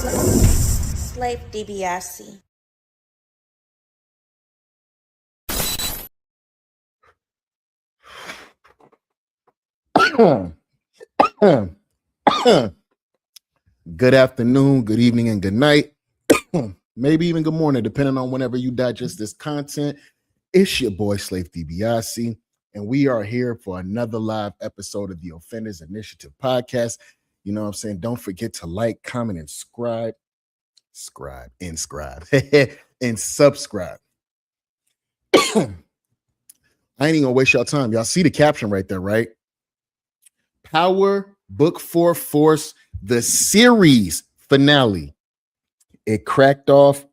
Slave DiBiase. Good afternoon, good evening, and good night. Maybe even good morning, depending on whenever you digest this content. It's your boy, Slave DiBiase, and we are here for another live episode of the Offenders Initiative podcast. You know what I'm saying? Don't forget to like, comment, and subscribe. And subscribe. I ain't even gonna waste y'all time. Y'all see the caption right there, right? Power Book 4 Force, the series finale. It cracked off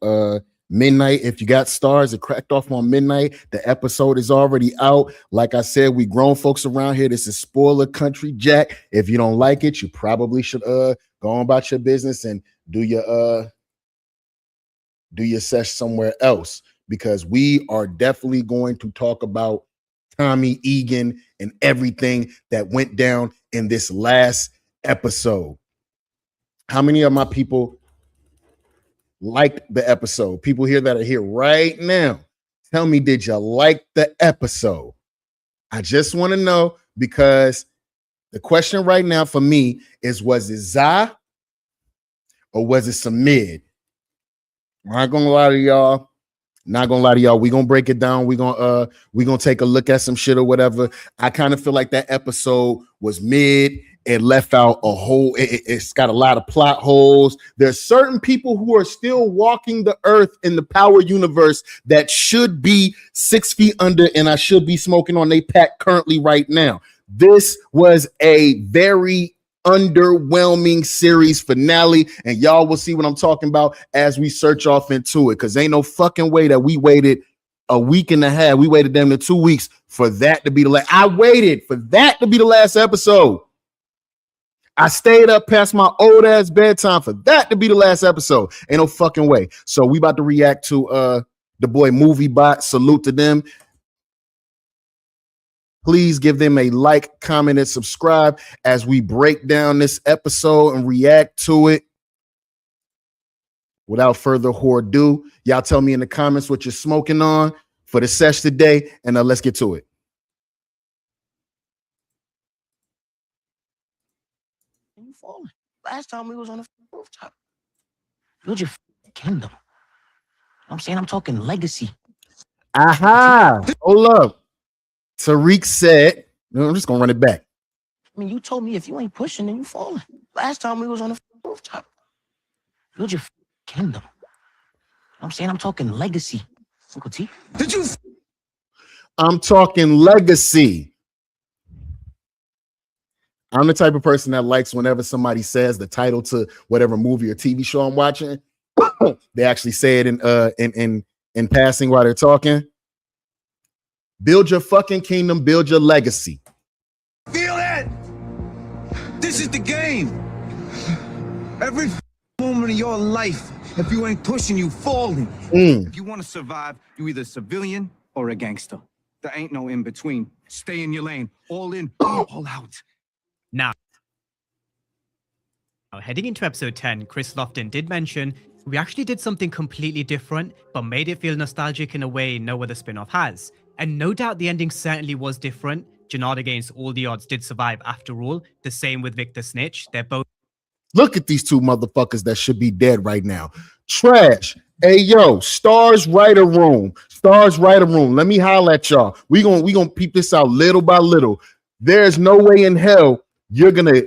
midnight. If you got stars, it cracked off on midnight. The episode is already out. Like I said, we grown folks around here. This is spoiler country, Jack. If you don't like it, you probably should go on about your business and do your sesh somewhere else, because we are definitely going to talk about Tommy Egan and everything that went down in this last episode. How many of my people liked the episode? People here that are here right now, tell me, did you like the episode? I just want to know, because the question right now for me is, was it Za or was it some mid? I'm not gonna lie to y'all. We're gonna break it down. We're gonna take a look at some shit or whatever. I kind of feel like that episode was mid. It left out a whole, it's got a lot of plot holes. There's certain people who are still walking the earth in the Power universe that should be 6 feet under, and I should be smoking on they pack currently right now. This was a very underwhelming series finale, and y'all will see what I'm talking about as we search off into it, because ain't no fucking way that we waited a week and a half. We waited them to 2 weeks for that to be the last. I waited for that to be the last episode. I stayed up past my old ass bedtime for that to be the last episode. Ain't no fucking way. So we about to react to the boy Movie Bot. Salute to them. Please give them a like, comment, and subscribe as we break down this episode and react to it. Without further ado, y'all tell me in the comments what you're smoking on for the sesh today, and let's get to it. You falling. Last time we was on the rooftop. Build your kingdom. I'm saying, I'm talking legacy. Aha! Hold up. Tariq said, I'm just gonna run it back. I mean, you told me if you ain't pushing, then you falling. Last time we was on the rooftop. Build your kingdom. I'm saying, I'm talking legacy. Uncle T. Did you? I'm talking legacy. I'm the type of person that likes whenever somebody says the title to whatever movie or TV show I'm watching, they actually say it in passing while they're talking. Build your fucking kingdom, build your legacy. Feel that? This is the game. Every moment of your life, if you ain't pushing, you falling. If you want to survive, you either civilian or a gangster. There ain't no in between. Stay in your lane. All in, all out. Now, heading into episode 10, Chris Lofton did mention we actually did something completely different, but made it feel nostalgic in a way no other spin-off has. And no doubt the ending certainly was different. Jannard, against all the odds, did survive after all. The same with Victor Snitch. They're both... Look at these two motherfuckers that should be dead right now. Trash. Hey, yo, Stars Writer Room. Let me holler at y'all. We gonna peep this out little by little. There's no way in hell you're gonna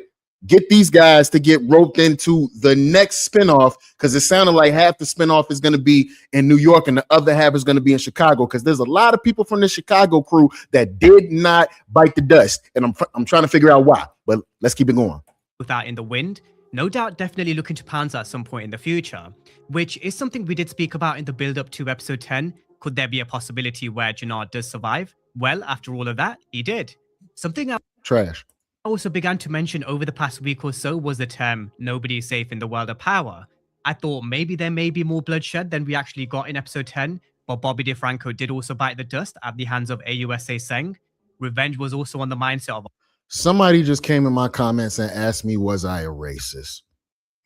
get these guys to get roped into the next spinoff, because it sounded like half the spinoff is going to be in New York and the other half is going to be in Chicago, because there's a lot of people from the Chicago crew that did not bite the dust, and I'm trying to figure out why, but let's keep it going. Without in the wind, no doubt definitely looking to pounce at some point in the future, which is something we did speak about in the build-up to episode 10. Could there be a possibility where Jannard does survive? Well, after all of that, he did. Something else Trash. I also began to mention over the past week or so was the term "nobody is safe in the world of power." I thought maybe there may be more bloodshed than we actually got in episode 10, but Bobby DeFranco did also bite the dust at the hands of AUSA Seng. Revenge was also on the mindset of... Somebody just came in my comments and asked me, was I a racist?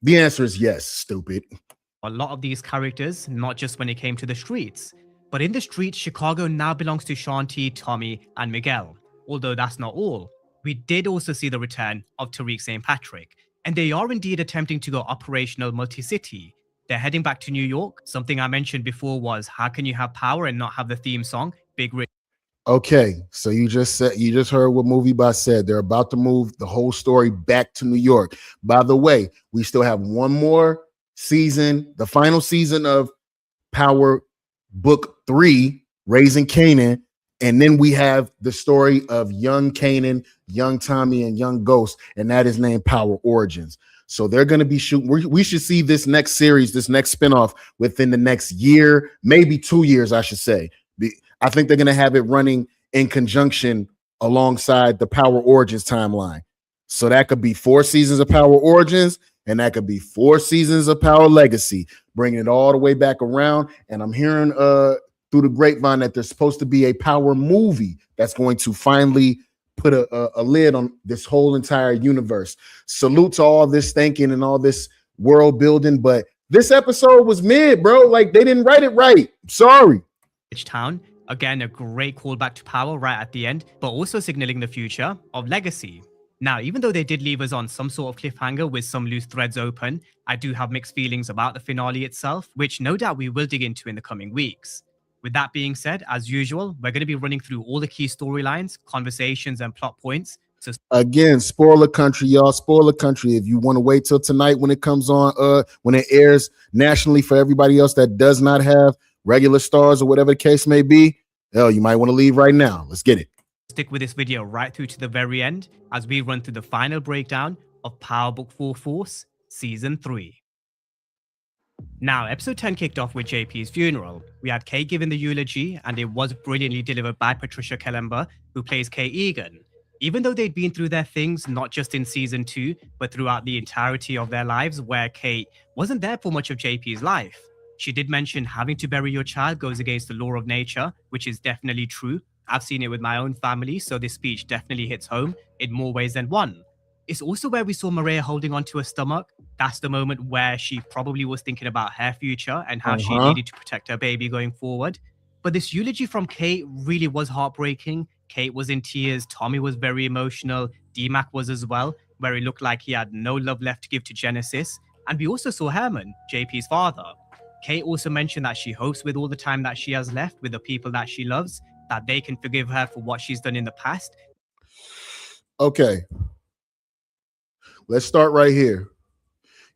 The answer is yes, stupid. A lot of these characters, not just when it came to the streets. But in the streets, Chicago now belongs to Shanti, Tommy, and Miguel. Although that's not all. We did also see the return of Tariq St. Patrick, and they are indeed attempting to go operational multi-city. They're heading back to New York. Something I mentioned before was, how can you have power and not have the theme song, Big Rich? Okay, so you just heard what Movie Boss said. They're about to move the whole story back to New York. By the way, we still have one more season, the final season of Power Book 3, Raising Kanan, and then we have the story of young Kanan, young Tommy, and young Ghost, and that is named Power Origins. So they're going to be shooting. We should see this next series, this next spinoff within the next year, maybe 2 years, I should say. I think they're going to have it running in conjunction alongside the Power Origins timeline. So that could be 4 seasons of Power Origins, and that could be 4 seasons of Power Legacy, bringing it all the way back around. And I'm hearing through the grapevine that there's supposed to be a Power movie that's going to finally put a lid on this whole entire universe. Salute to all this thinking and all this world building, but this episode was mid, bro. Like, they didn't write it right. Sorry. Town. Again, a great callback to Power right at the end, but also signaling the future of Legacy. Now, even though they did leave us on some sort of cliffhanger with some loose threads open, I do have mixed feelings about the finale itself, which no doubt we will dig into in the coming weeks. With that being said, as usual, we're going to be running through all the key storylines, conversations, and plot points. So again, spoiler country, y'all. Spoiler country. If you want to wait till tonight when it comes on, when it airs nationally for everybody else that does not have regular stars or whatever the case may be, hell, you might want to leave right now. Let's get it. Stick with this video right through to the very end as we run through the final breakdown of Power Book 4 Force Season 3. Now, episode 10 kicked off with JP's funeral. We had Kate giving the eulogy, and it was brilliantly delivered by Patricia Kellenber, who plays Kate Egan. Even though they'd been through their things, not just in season 2, but throughout the entirety of their lives, where Kate wasn't there for much of JP's life. She did mention having to bury your child goes against the law of nature, which is definitely true. I've seen it with my own family, so this speech definitely hits home in more ways than one. It's also where we saw Maria holding onto her stomach. That's the moment where she probably was thinking about her future and how she needed to protect her baby going forward. But this eulogy from Kate really was heartbreaking. Kate was in tears, Tommy was very emotional, D-Mac was as well, where it looked like he had no love left to give to Genesis. And we also saw Herman, JP's father. Kate also mentioned that she hopes with all the time that she has left with the people that she loves, that they can forgive her for what she's done in the past. Okay. Let's start right here.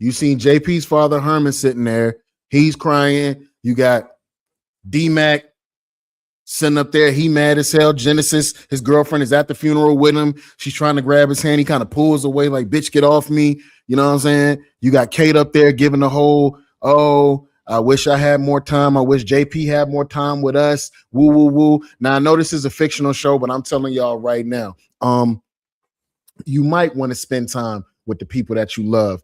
You seen JP's father, Herman, sitting there. He's crying. You got D-Mac sitting up there. He mad as hell. Genesis, his girlfriend, is at the funeral with him. She's trying to grab his hand. He kind of pulls away like, bitch, get off me. You know what I'm saying? You got Kate up there giving the whole, oh, I wish I had more time. I wish JP had more time with us. Woo, woo, woo. Now, I know this is a fictional show, but I'm telling y'all right now, you might want to spend time with the people that you love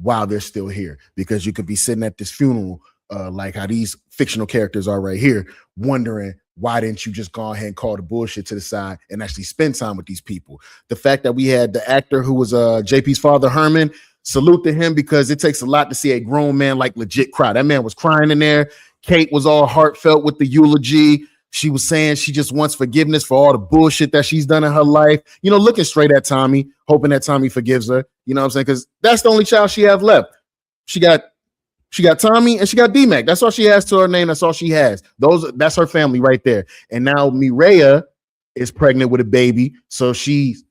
while they're still here, because you could be sitting at this funeral, like how these fictional characters are right here, wondering, why didn't you just go ahead and call the bullshit to the side and actually spend time with these people? The fact that we had the actor who was JP's father, Herman, salute to him, because it takes a lot to see a grown man like legit cry. That man was crying in there. Kate was all heartfelt with the eulogy. She was saying she just wants forgiveness for all the bullshit that she's done in her life. You know, looking straight at Tommy, hoping that Tommy forgives her. You know what I'm saying? Because that's the only child she have left. She got Tommy and she got D-Mac. That's all she has to her name. That's all she has. That's her family right there. And now Mireya is pregnant with a baby, so she's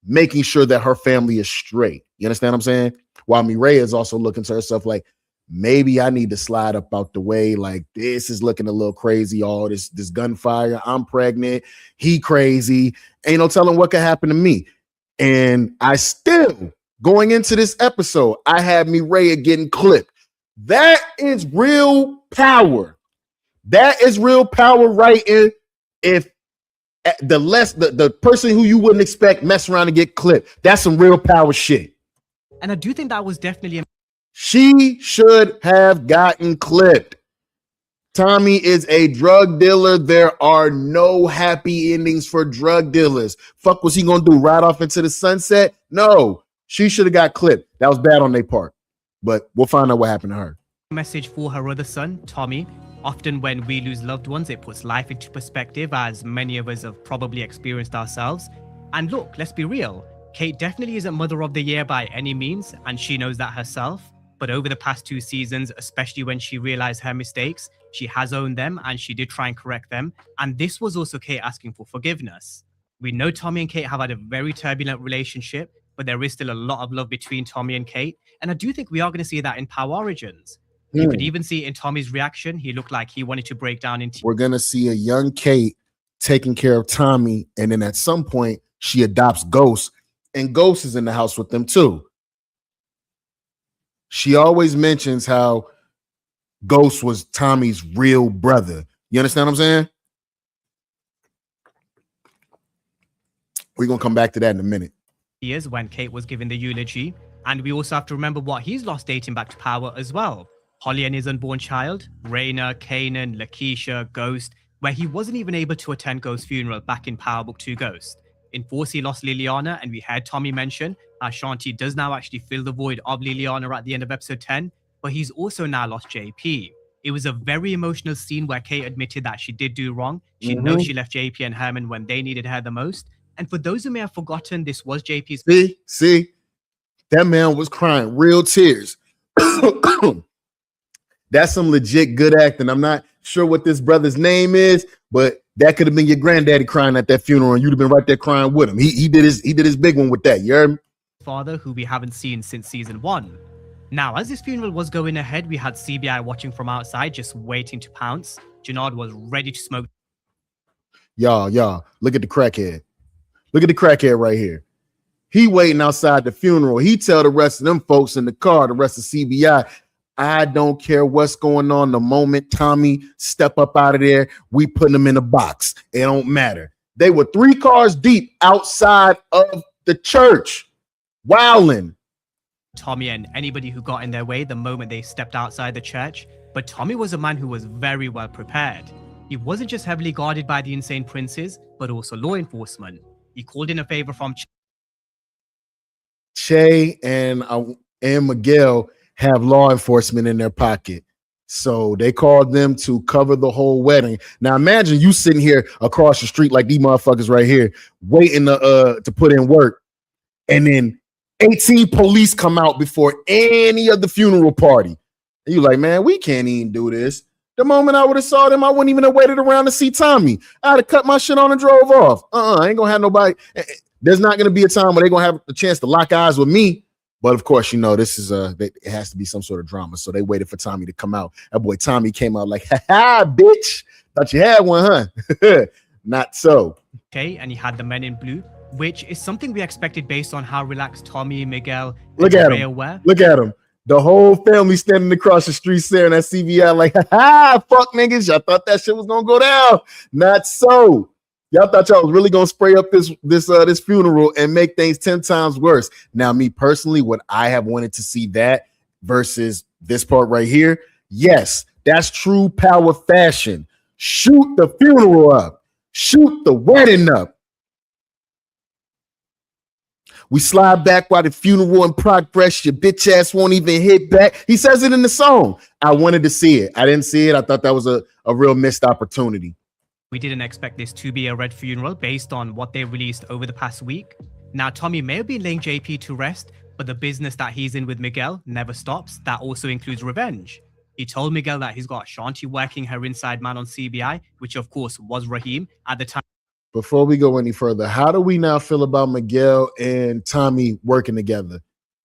making sure that her family is straight. You understand what I'm saying? While Mireya is also looking to herself like, maybe I need to slide up out the way. Like, this is looking a little crazy. All this gunfire. I'm pregnant. He crazy. Ain't no telling what could happen to me. And I still, going into this episode, I had Mireya getting clipped. That is real power. That is real power right in. If the person who you wouldn't expect mess around and get clipped, that's some real power shit. And I do think that was definitely she should have gotten clipped. Tommy is a drug dealer. There are no happy endings for drug dealers. Fuck, was he gonna do? Ride off into the sunset? No, she should have got clipped. That was bad on their part. But we'll find out what happened to her. Message for her other son, Tommy. Often when we lose loved ones, it puts life into perspective, as many of us have probably experienced ourselves. And look, let's be real. Kate definitely isn't Mother of the Year by any means, and she knows that herself. But over the past 2 seasons, especially when she realized her mistakes, she has owned them and she did try and correct them. And this was also Kate asking for forgiveness. We know Tommy and Kate have had a very turbulent relationship, but there is still a lot of love between Tommy and Kate. And I do think we are going to see that in Power Origins. You could even see in Tommy's reaction, he looked like he wanted to break down into. We're going to see a young Kate taking care of Tommy. And then at some point, she adopts Ghost. And Ghost is in the house with them too. She always mentions how Ghost was Tommy's real brother. You understand what I'm saying? We're going to come back to that in a minute. Years when Kate was giving the eulogy. And we also have to remember what he's lost dating back to Power as well. Holly and his unborn child, Raina, Kanan, Lakeisha, Ghost, where he wasn't even able to attend Ghost's funeral back in Power Book 2 Ghost. In Force, he lost Liliana, and we heard Tommy mention how Shanti does now actually fill the void of Liliana at the end of episode 10, but he's also now lost JP. It was a very emotional scene where Kate admitted that she did do wrong. She knows she left JP and Herman when they needed her the most. And for those who may have forgotten, this was JP's... See? That man was crying real tears. That's some legit good acting. I'm not sure what this brother's name is, but that could have been your granddaddy crying at that funeral, and you'd have been right there crying with him. He did his big one with that. You heard me? Father, who we haven't seen since season 1. Now, as this funeral was going ahead, we had CBI watching from outside, just waiting to pounce. Junard was ready to smoke. Y'all, look at the crackhead. Look at the crackhead right here. He waiting outside the funeral. He tell the rest of them folks in the car, the rest of CBI, I don't care what's going on. The moment Tommy step up out of there, we putting him in a box. It don't matter. They were 3 cars deep outside of the church, wilding. Tommy and anybody who got in their way the moment they stepped outside the church. But Tommy was a man who was very well prepared. He wasn't just heavily guarded by the insane princes, but also law enforcement. He called in a favor from Che and Miguel have law enforcement in their pocket. So they called them to cover the whole wedding. Now imagine you sitting here across the street like these motherfuckers right here, waiting to put in work. And then 18 police come out before any of the funeral party. And you like, man, we can't even do this. The moment I would have saw them, I wouldn't even have waited around to see Tommy. I'd have cut my shit on and drove off. I ain't gonna have nobody. There's not gonna be a time where they're gonna have a chance to lock eyes with me. But of course, you know, this is it has to be some sort of drama. So they waited for Tommy to come out. That boy Tommy came out like, ha, bitch. Thought you had one, huh? Not so. Okay, and he had the men in blue, which is something we expected based on how relaxed Tommy, Miguel, Look at him. were. Look at him. The whole family standing across the street staring at CBI like, ha, fuck niggas. Y'all thought that shit was gonna go down. Not so. Y'all thought y'all was really gonna spray up this funeral and make things 10 times worse. Now, me personally, would I have wanted to see that versus this part right here? Yes, that's true power fashion. Shoot the funeral up. Shoot the wedding up. We slide back while the funeral in progress. Your bitch ass won't even hit back. He says it in the song. I wanted to see it. I didn't see it. I thought that was a real missed opportunity. We didn't expect this to be a red funeral based on what they released over the past week. Now, Tommy may have been laying JP to rest, but the business that he's in with Miguel never stops. That also includes revenge. He told Miguel that he's got Shanti working her inside man on CBI, which of course was Raheem at the time. Before we go any further, how do we now feel about Miguel and Tommy working together?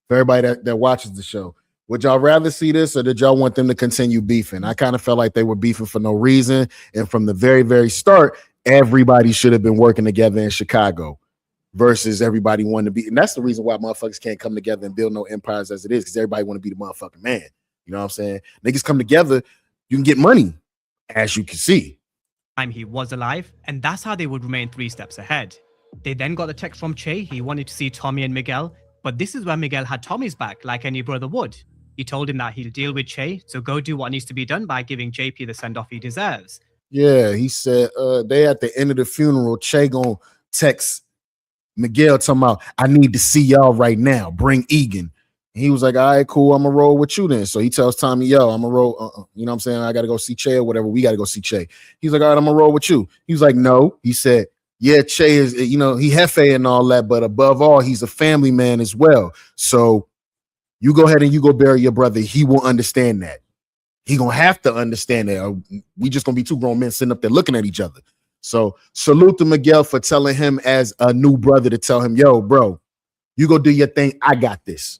For everybody that watches the show, would y'all rather see this or did y'all want them to continue beefing? I kind of felt like they were beefing for no reason. And from the very, very start, everybody should have been working together in Chicago versus everybody wanting to be. And that's the reason why motherfuckers can't come together and build no empires as it is, because everybody want to be the motherfucking man. You know what I'm saying? Niggas come together, you can get money, as you can see. Time he was alive, and that's how they would remain 3 steps ahead. They then got the text from Che. He wanted to see Tommy and Miguel, but this is where Miguel had Tommy's back, like any brother would. He told him that he'll deal with Che, so go do what needs to be done by giving JP the send-off he deserves. Yeah, he said they at the end of the funeral, Che gonna text Miguel talking about, I need to see y'all right now. Bring Egan. He was like, all right, cool, I'm gonna roll with you then. So he tells Tommy, yo, I'm gonna roll, you know what I'm saying? I gotta go see Che or whatever. We gotta go see Che. He's like, all right, I'm gonna roll with you. He was like, no. He said, yeah, Che is, you know, he Hefe and all that, but above all, he's a family man as well. So you go ahead and you go bury your brother. He will understand that. He gonna have to understand that. We just gonna be two grown men sitting up there looking at each other. So salute to Miguel for telling him as a new brother to tell him, yo, bro, you go do your thing. I got this.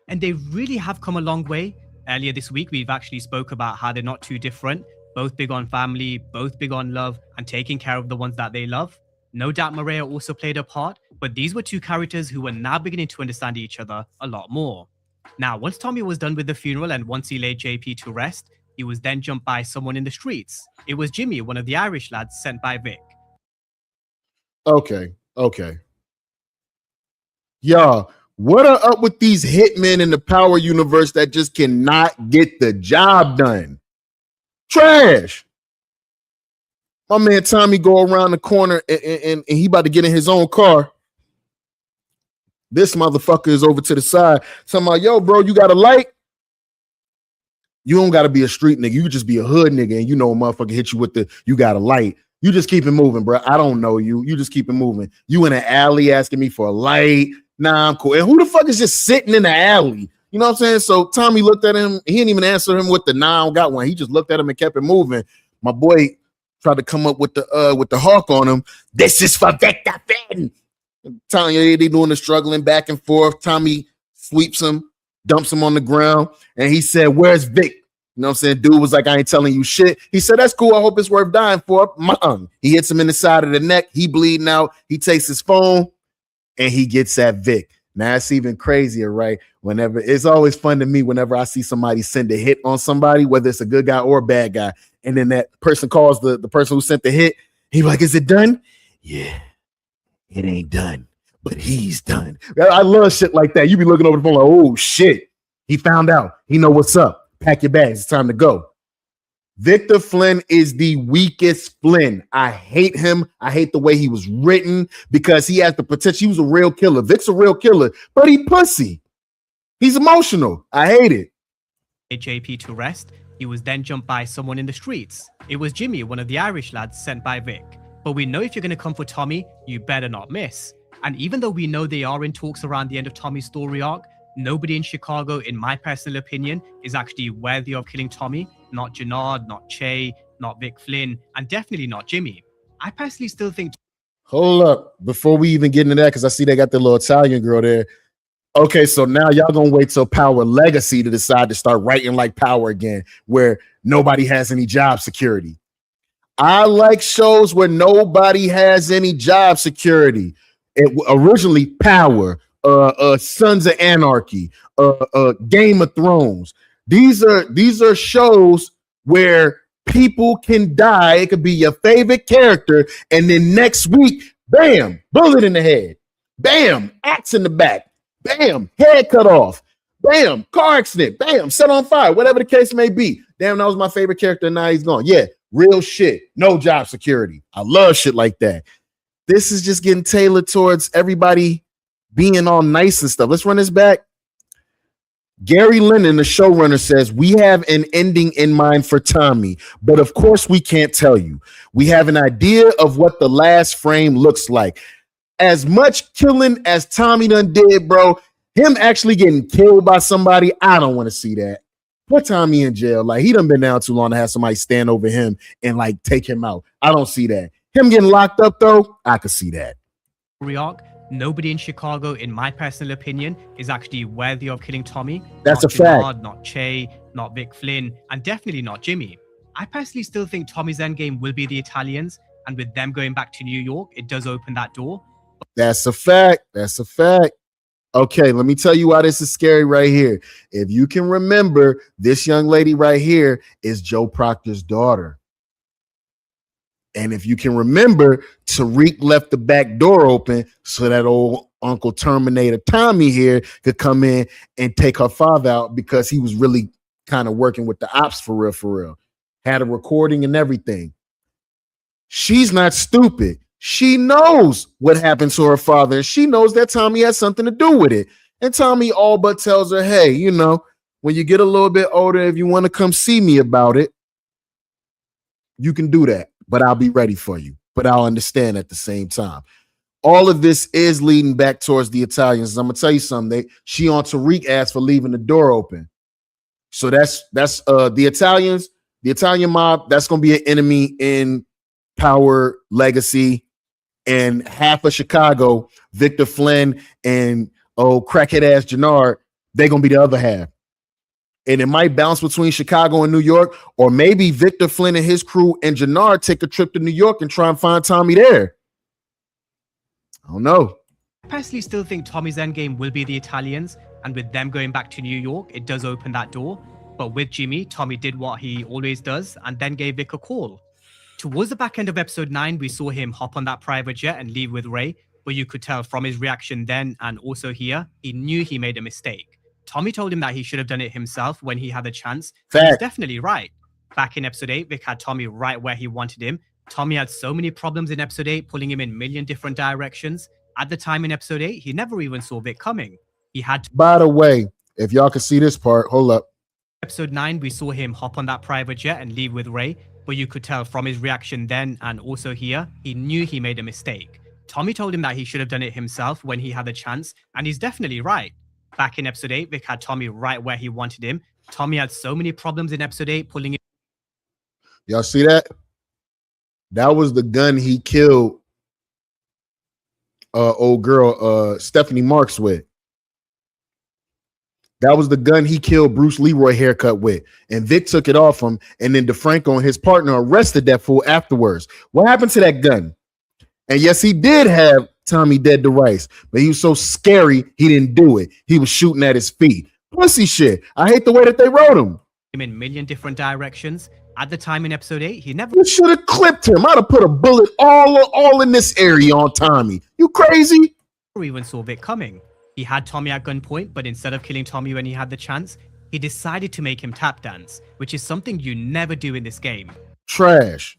And they really have come a long way. Earlier this week, we've actually spoke about how they're not too different, both big on family, both big on love, and taking care of the ones that they love. No doubt Maria also played a part, but these were two characters who were now beginning to understand each other a lot more. Now, once Tommy was done with the funeral and once he laid JP to rest, he was then jumped by someone in the streets. It was Jimmy, one of the Irish lads sent by Vic. Okay. Y'all, what are up with these hitmen in the Power universe that just cannot get the job done? Trash. My man Tommy go around the corner and he about to get in his own car. This motherfucker is over to the side. Somehow, yo, bro, you got a light? You don't got to be a street nigga. You could just be a hood nigga and you know a motherfucker hit you with the, you got a light. You just keep it moving, bro. I don't know you. You just keep it moving. You in an alley asking me for a light. Nah, I'm cool. And who the fuck is just sitting in the alley? You know what I'm saying? So Tommy looked at him. He didn't even answer him with the nah, I don't got one. He just looked at him and kept it moving. My boy tried to come up with the hawk on him. This is for Victor Finn. Tommy, they doing the struggling back and forth. Tommy sweeps him, dumps him on the ground, and he said, where's Vic? You know what I'm saying? Dude was like, I ain't telling you shit. He said, that's cool. I hope it's worth dying for. He hits him in the side of the neck. He bleeding out. He takes his phone and he gets at Vic. Now it's even crazier, right? Whenever it's always fun to me whenever I see somebody send a hit on somebody, whether it's a good guy or a bad guy, and then that person calls the person who sent the hit. He like, is it done? Yeah, it ain't done, but he's done. I love shit like that. You be looking over the phone like, oh shit, he found out. He know what's up. Pack your bags. It's time to go. Victor Flynn is the weakest Flynn. I hate him. I hate the way he was written because he has the potential. He was a real killer. Vic's a real killer, but he pussy. He's emotional. I hate it. JP to rest. He was then jumped by someone in the streets. It was Jimmy, one of the Irish lads sent by Vic. But we know if you're going to come for Tommy, you better not miss. And even though we know they are in talks around the end of Tommy's story arc, nobody in Chicago, in my personal opinion, is actually worthy of killing Tommy. Not Jannard, not Che, not Vic Flynn, and definitely not Jimmy. I personally still think... Hold up. Before we even get into that, because I see they got the little Italian girl there. Okay, so now y'all gonna wait till Power Legacy to decide to start writing like Power again, where nobody has any job security. I like shows where nobody has any job security. It originally Power, Sons of Anarchy, Game of Thrones. These are shows where people can die. It could be your favorite character, and then next week, bam, bullet in the head, bam, axe in the back, bam, head cut off, bam, car accident, bam, set on fire, whatever the case may be. Damn, that was my favorite character, and now he's gone. Yeah, real shit, no job security. I love shit like that. This is just getting tailored towards everybody being all nice and stuff. Let's run this back. Gary Lennon, the showrunner, says, we have an ending in mind for Tommy, but of course we can't tell you. We have an idea of what the last frame looks like. As much killing as Tommy done did, bro, him actually getting killed by somebody, I don't want to see that. Put Tommy in jail. Like, he done been down too long to have somebody stand over him and, like, take him out. I don't see that. Him getting locked up, though, I could see that. Arc. Nobody in Chicago, in my personal opinion, is actually worthy of killing Tommy. That's not a fact. Jannard, not Che, not Vic Flynn, and definitely not Jimmy. I personally still think Tommy's endgame will be the Italians, and with them going back to New York, it does open that door. That's a fact. That's a fact. Okay, let me tell you why this is scary right here. If you can remember, this young lady right here is Joe Proctor's daughter. And if you can remember, Tariq left the back door open so that old Uncle Terminator Tommy here could come in and take her father out because he was really kind of working with the ops for real. Had a recording and everything. She's not stupid. She knows what happened to her father, and she knows that Tommy has something to do with it. And Tommy all but tells her, hey, you know, when you get a little bit older, if you want to come see me about it, you can do that, but I'll be ready for you. But I'll understand at the same time. All of this is leading back towards the Italians. I'm gonna tell you something. She on Tariq ass for leaving the door open. So that's the Italians, the Italian mob. That's gonna be an enemy in Power, Legacy, and half of Chicago. Victor Flynn and crackhead ass Jannard. They're gonna be the other half. And it might bounce between Chicago and New York, or maybe Victor Flynn and his crew and Jannard take a trip to New York and try and find Tommy there. I don't know. I personally still think Tommy's endgame will be the Italians, and with them going back to New York, it does open that door. But with Jimmy, Tommy did what he always does and then gave Vic a call. Towards the back end of episode 9, we saw him hop on that private jet and leave with Ray, but you could tell from his reaction then and also here, he knew he made a mistake. Tommy told him that he should have done it himself when he had the chance. He was definitely right. Back in episode 8, Vic had Tommy right where he wanted him. Tommy had so many problems in episode 8, pulling him in a million different directions. At the time in episode 8, he never even saw Vic coming. He had to. By the way, if y'all can see this part, hold up. Episode 9, we saw him hop on that private jet and leave with Ray, but you could tell from his reaction then and also here, he knew he made a mistake. Tommy told him that he should have done it himself when he had the chance, and he's definitely right. Back in episode 8, Vic had Tommy right where he wanted him. Tommy had so many problems in episode 8, pulling him. Y'all see that? That was the gun he killed old girl Stephanie Marks with. That was the gun he killed Bruce Leroy haircut with. And Vic took it off him. And then DeFranco and his partner arrested that fool afterwards. What happened to that gun? And yes, he did have Tommy dead to rights, but he was so scary, he didn't do it. He was shooting at his feet. Pussy shit. I hate the way that they wrote him. In a million different directions. At the time in episode 8, he never. You should have clipped him. I'd have put a bullet all in this area on Tommy. You crazy? Even saw Vic coming. He had Tommy at gunpoint, but instead of killing Tommy when he had the chance, he decided to make him tap dance, which is something you never do in this game. Trash.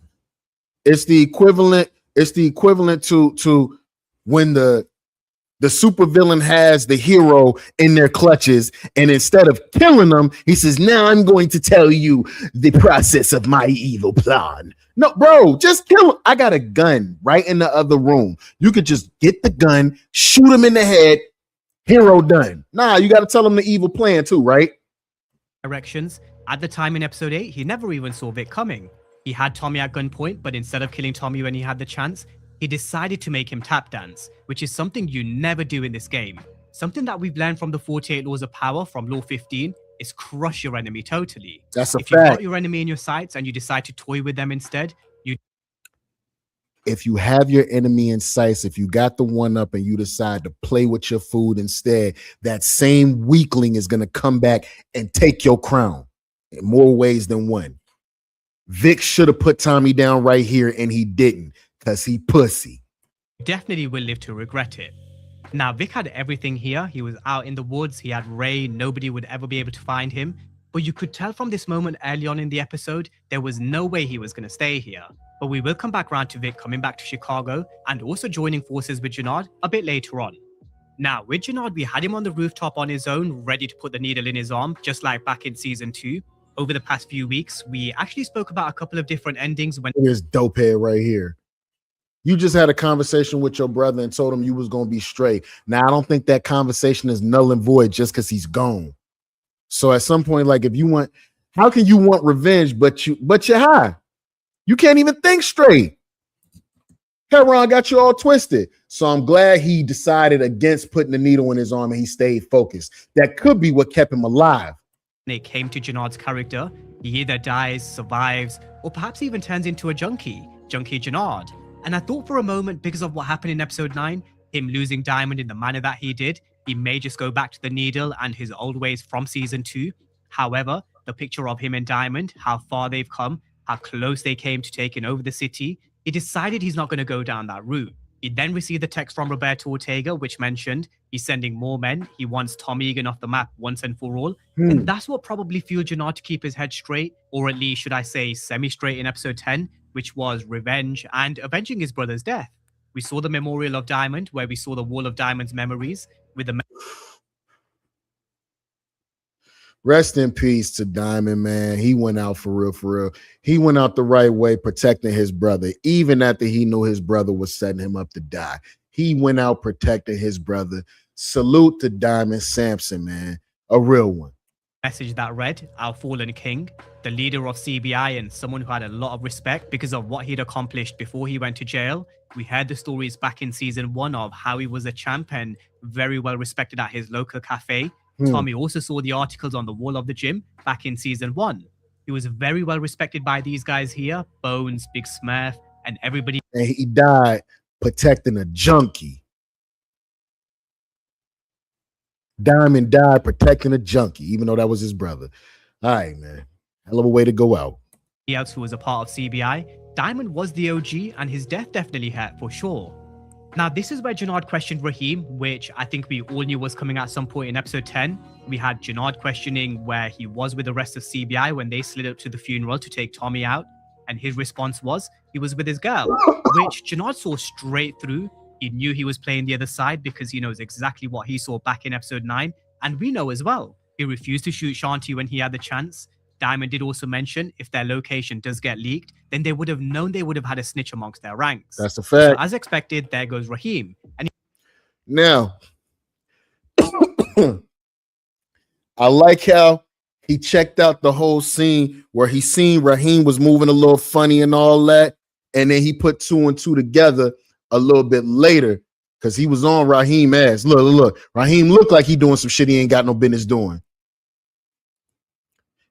It's the equivalent. It's the equivalent to when the supervillain has the hero in their clutches, and instead of killing them, he says, "Now I'm going to tell you the process of my evil plan." No, bro, just kill him. I got a gun right in the other room. You could just get the gun, shoot him in the head. Hero done. Nah, you got to tell him the evil plan too, right? Directions. At the time in episode 8, he never even saw Vic coming. He had Tommy at gunpoint, but instead of killing Tommy when he had the chance, he decided to make him tap dance, which is something you never do in this game. Something that we've learned from the 48 Laws of Power from Law 15 is crush your enemy totally. That's a fact. If fact. you've got your enemy in your sights and you decide to toy with them instead, if you have your enemy in sights, if you got the one up and you decide to play with your food instead, that same weakling is going to come back and take your crown in more ways than one. Vic should have put Tommy down right here, and he didn't because he pussy. Definitely will live to regret it. Now, Vic had everything here. He was out in the woods. He had Ray. Nobody would ever be able to find him. But you could tell from this moment early on in the episode, there was no way he was going to stay here. But we will come back around to Vic coming back to Chicago and also joining forces with Jannard a bit later on. Now, with Jannard, we had him on the rooftop on his own, ready to put the needle in his arm, just like back in season 2. Over the past few weeks, we actually spoke about a couple of different endings when... Here's dope head right here. You just had a conversation with your brother and told him you was going to be straight. Now, I don't think that conversation is null and void just because he's gone. So at some point, like if you want, how can you want revenge, but you're high? You can't even think straight. Heron got you all twisted. So I'm glad he decided against putting the needle in his arm and he stayed focused. That could be what kept him alive. When it came to Jannard's character, he either dies, survives, or perhaps even turns into a junkie Jannard. And I thought for a moment, because of what happened in episode 9, him losing Diamond in the manner that he did, he may just go back to the needle and his old ways from season 2. However, the picture of him and Diamond, how far they've come, how close they came to taking over the city, he decided he's not going to go down that route. He then received the text from Roberto Ortega, which mentioned he's sending more men. He wants Tom Egan off the map once and for all. And that's what probably fueled Jannard to keep his head straight, or at least, should I say, semi-straight in episode 10, which was revenge and avenging his brother's death. We saw the Memorial of Diamond, where we saw the Wall of Diamond's memories with the... Rest in peace to Diamond, man. He went out for real, for real. He went out the right way, protecting his brother, even after he knew his brother was setting him up to die. He went out protecting his brother. Salute to Diamond Sampson, man. A real one. Message that read, "Our fallen king, the leader of CBI and someone who had a lot of respect because of what he'd accomplished before he went to jail." We heard the stories back in season 1 of how he was a champ and very well respected at his local cafe. Tommy also saw the articles on the wall of the gym back in season 1. He was very well respected by these guys here, Bones, Big Smurf, and everybody. And he died protecting a junkie. Diamond died protecting a junkie, even though that was his brother. All right, man. Hell of a way to go out. Else who was a part of CBI, Diamond was the OG, and his death definitely hurt for sure. Now, this is where Jannard questioned Raheem, which I think we all knew was coming at some point in episode 10. We had Jannard questioning where he was with the rest of CBI when they slid up to the funeral to take Tommy out, and his response was he was with his girl, which Jannard saw straight through. He knew he was playing the other side because he knows exactly what he saw back in episode 9, and we know as well. He refused to shoot Shanti when he had the chance. Diamond did also mention if their location does get leaked, then they would have known they would have had a snitch amongst their ranks. That's a fact. So as expected, there goes Raheem. And now, I like how he checked out the whole scene where he seen Raheem was moving a little funny and all that, and then he put 2 and 2 together a little bit later because he was on Raheem ass. Look. Raheem looked like he doing some shit he ain't got no business doing.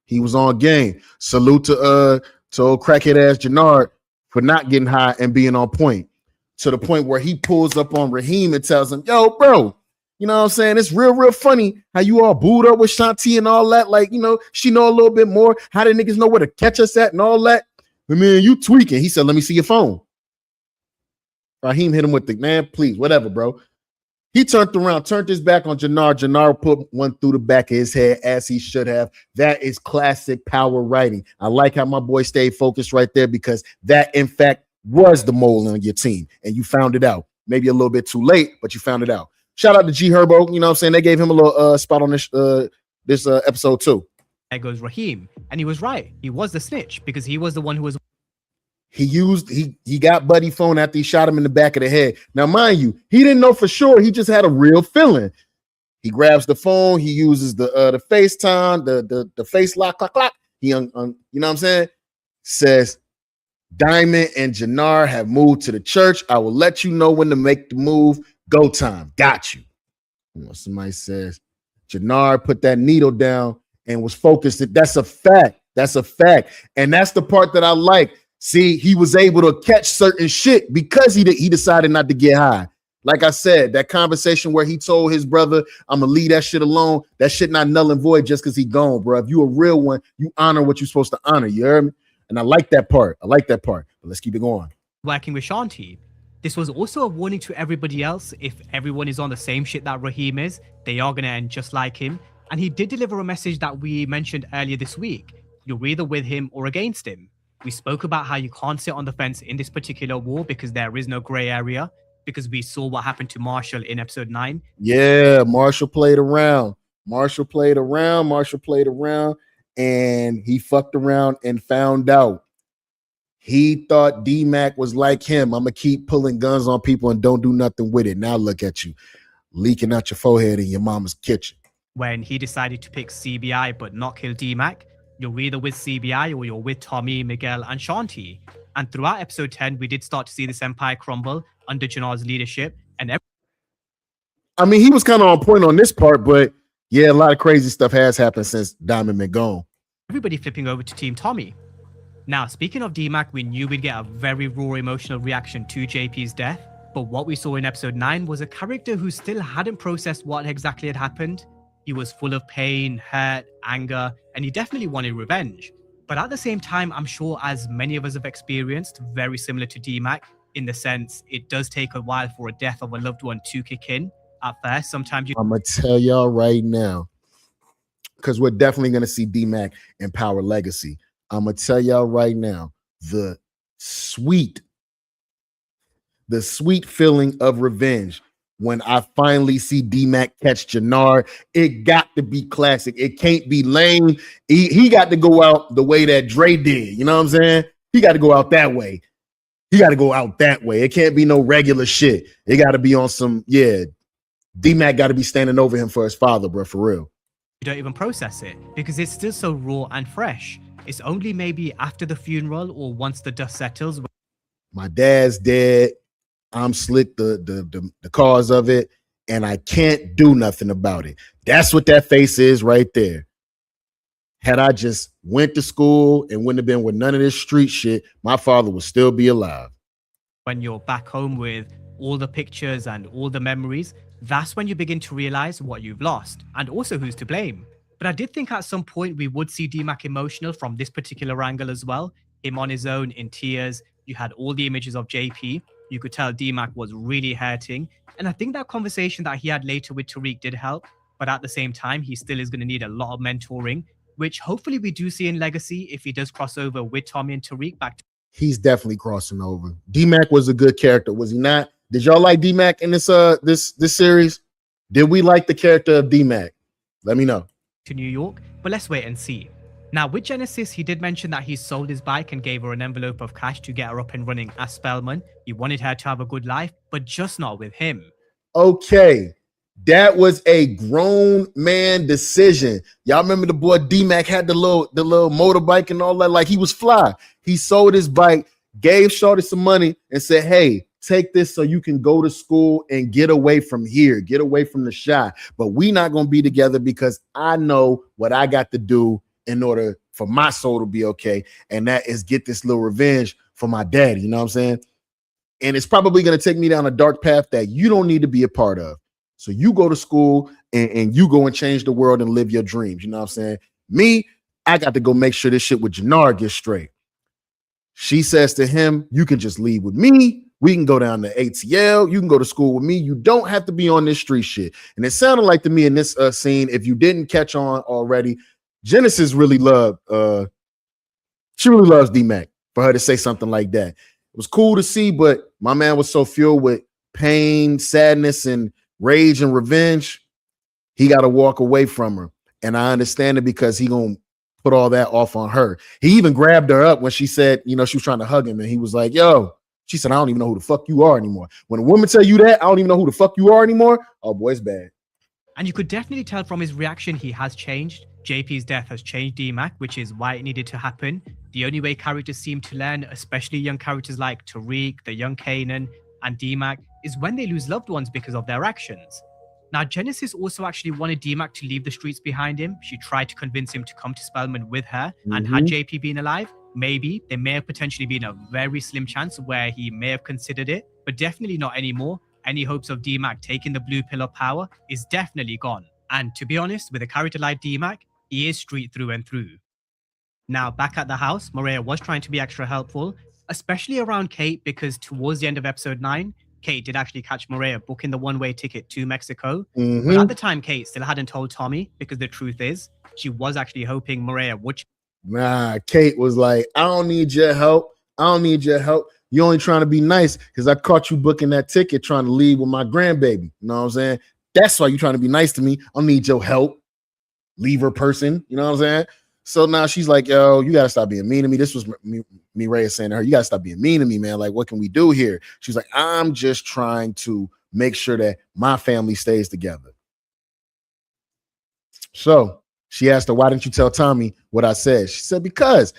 He was on game. Salute to old crackhead ass Jannard for not getting high and being on point. To the point where he pulls up on Raheem and tells him, "Yo, bro, you know what I'm saying? It's real funny how you all booed up with Shanti and all that. Like, you know, she know a little bit more. How the niggas know where to catch us at and all that. But man, you tweaking." He said, "Let me see your phone." Raheem hit him with the, "Man, please, whatever, bro." He turned around, turned his back on Jannard. Jannard put one through the back of his head as he should have. That is classic power writing. I like how my boy stayed focused right there because that, in fact, was the mole on your team. And you found it out. Maybe a little bit too late, but you found it out. Shout out to G Herbo. You know what I'm saying? They gave him a little spot on this episode too. there goes Raheem. And he was right. He was the snitch because he was the one who was. He got Buddy phone after he shot him in the back of the head. Now, mind you, he didn't know for sure. He just had a real feeling. He grabs the phone. He uses the FaceTime, the face lock, clock. He you know what I'm saying? Says, "Diamond and Jannard have moved to the church. I will let you know when to make the move. Go time. Got you." You know, somebody says, Jannard put that needle down and was focused. That's a fact. That's a fact. And that's the part that I like. See, he was able to catch certain shit because he decided not to get high. Like I said, that conversation where he told his brother, "I'm gonna leave that shit alone." That shit not null and void just because he gone, bro. If you a real one, you honor what you're supposed to honor. You heard me? And I like that part. But let's keep it going. Working with Shanti. This was also a warning to everybody else. If everyone is on the same shit that Raheem is, they are going to end just like him. And he did deliver a message that we mentioned earlier this week. You're either with him or against him. We spoke about how you can't sit on the fence in this particular war because there is no gray area, because we saw what happened to Marshall in episode 9. Yeah, Marshall played around, and he fucked around and found out. He thought D-Mac was like him. I'm going to keep pulling guns on people and don't do nothing with it. Now look at you, leaking out your forehead in your mama's kitchen. When he decided to pick CBI but not kill D-Mac, you're either with CBI or you're with Tommy, Miguel, and Shanti. And throughout episode 10, we did start to see this empire crumble under Jannard's leadership. And I mean, he was kind of on point on this part, but yeah, a lot of crazy stuff has happened since Diamond been gone. Everybody flipping over to Team Tommy. Now, speaking of D-Mac, we knew we'd get a very raw emotional reaction to JP's death. But what we saw in episode 9 was a character who still hadn't processed what exactly had happened. He was full of pain, hurt, anger, and he definitely wanted revenge. But at the same time, I'm sure as many of us have experienced, very similar to D-Mac, in the sense it does take a while for a death of a loved one to kick in. At first, sometimes I'm going to tell y'all right now, because we're definitely going to see D-Mac in Power Legacy. I'm going to tell y'all right now, the sweet feeling of revenge when I finally see D-Mac catch Jannard. It got to be classic. It can't be lame. He got to go out the way that Dre did. You know what I'm saying? He got to go out that way. He got to go out that way. It can't be no regular shit. It got to be on some, yeah. D-Mac got to be standing over him for his father, bro, for real. You don't even process it because it's still so raw and fresh. It's only maybe after the funeral or once the dust settles. My dad's dead. I'm slick the cause of it, and I can't do nothing about it. That's what that face is right there. Had I just went to school and wouldn't have been with none of this street shit, my father would still be alive. When you're back home with all the pictures and all the memories, that's when you begin to realize what you've lost and also who's to blame. But I did think at some point we would see D-Mac emotional from this particular angle as well. Him on his own in tears. You had all the images of JP. You could tell D-Mac was really hurting. And I think that conversation that he had later with Tariq did help. But at the same time, he still is going to need a lot of mentoring, which hopefully we do see in Legacy if he does cross over with Tommy and Tariq back to. He's definitely crossing over. D-Mac was a good character, was he not? Did y'all like D-Mac in this series? Did we like the character of D-Mac? Let me know. To New York, but let's wait and see. Now, with Genesis, he did mention that he sold his bike and gave her an envelope of cash to get her up and running as Spellman. He wanted her to have a good life, but just not with him. Okay, that was a grown man decision. Y'all remember the boy D-Mac had the little motorbike and all that? Like, he was fly. He sold his bike, gave Shorty some money, and said, hey, take this so you can go to school and get away from here, get away from the shot. But we not going to be together because I know what I got to do in order for my soul to be okay. And that is get this little revenge for my daddy. You know what I'm saying? And it's probably going to take me down a dark path that you don't need to be a part of. So you go to school and you go and change the world and live your dreams. You know what I'm saying? Me, I got to go make sure this shit with Jannard gets straight. She says to him, you can just leave with me. We can go down to ATL. You can go to school with me. You don't have to be on this street shit. And it sounded like to me in this scene, if you didn't catch on already, Genesis really loved, she really loves D-Mac for her to say something like that. It was cool to see, but my man was so filled with pain, sadness, and rage and revenge. He got to walk away from her. And I understand it because he going to put all that off on her. He even grabbed her up when she said, you know, she was trying to hug him. And he was like, yo, she said, I don't even know who the fuck you are anymore. When a woman tell you that, I don't even know who the fuck you are anymore. Oh, boy, it's bad. And you could definitely tell from his reaction he has changed. JP's death has changed D-Mac, which is why it needed to happen. The only way characters seem to learn, especially young characters like Tariq, the young Kanan, and D-Mac, is when they lose loved ones because of their actions. Now, Genesis also actually wanted D-Mac to leave the streets behind him. She tried to convince him to come to Spellman with her. And had JP been alive, maybe there may have potentially been a very slim chance where he may have considered it, but definitely not anymore. Any hopes of D-Mac taking the blue pill of power is definitely gone. And to be honest, with a character like D-Mac, he is street through and through. Now, back at the house, Maria was trying to be extra helpful, especially around Kate, because towards the end of episode 9, Kate did actually catch Maria booking the one-way ticket to Mexico. But at the time, Kate still hadn't told Tommy, because the truth is, she was actually hoping Maria would. Nah, Kate was like, I don't need your help. I don't need your help. You're only trying to be nice because I caught you booking that ticket trying to leave with my grandbaby. You know what I'm saying? That's why you're trying to be nice to me. I don't need your help. Leave person. You know what I'm saying? So now she's like, yo, you got to stop being mean to me. This was Mireya saying to her, you got to stop being mean to me, man. Like, what can we do here? She's like, I'm just trying to make sure that my family stays together. So she asked her, why didn't you tell Tommy what I said? She said, because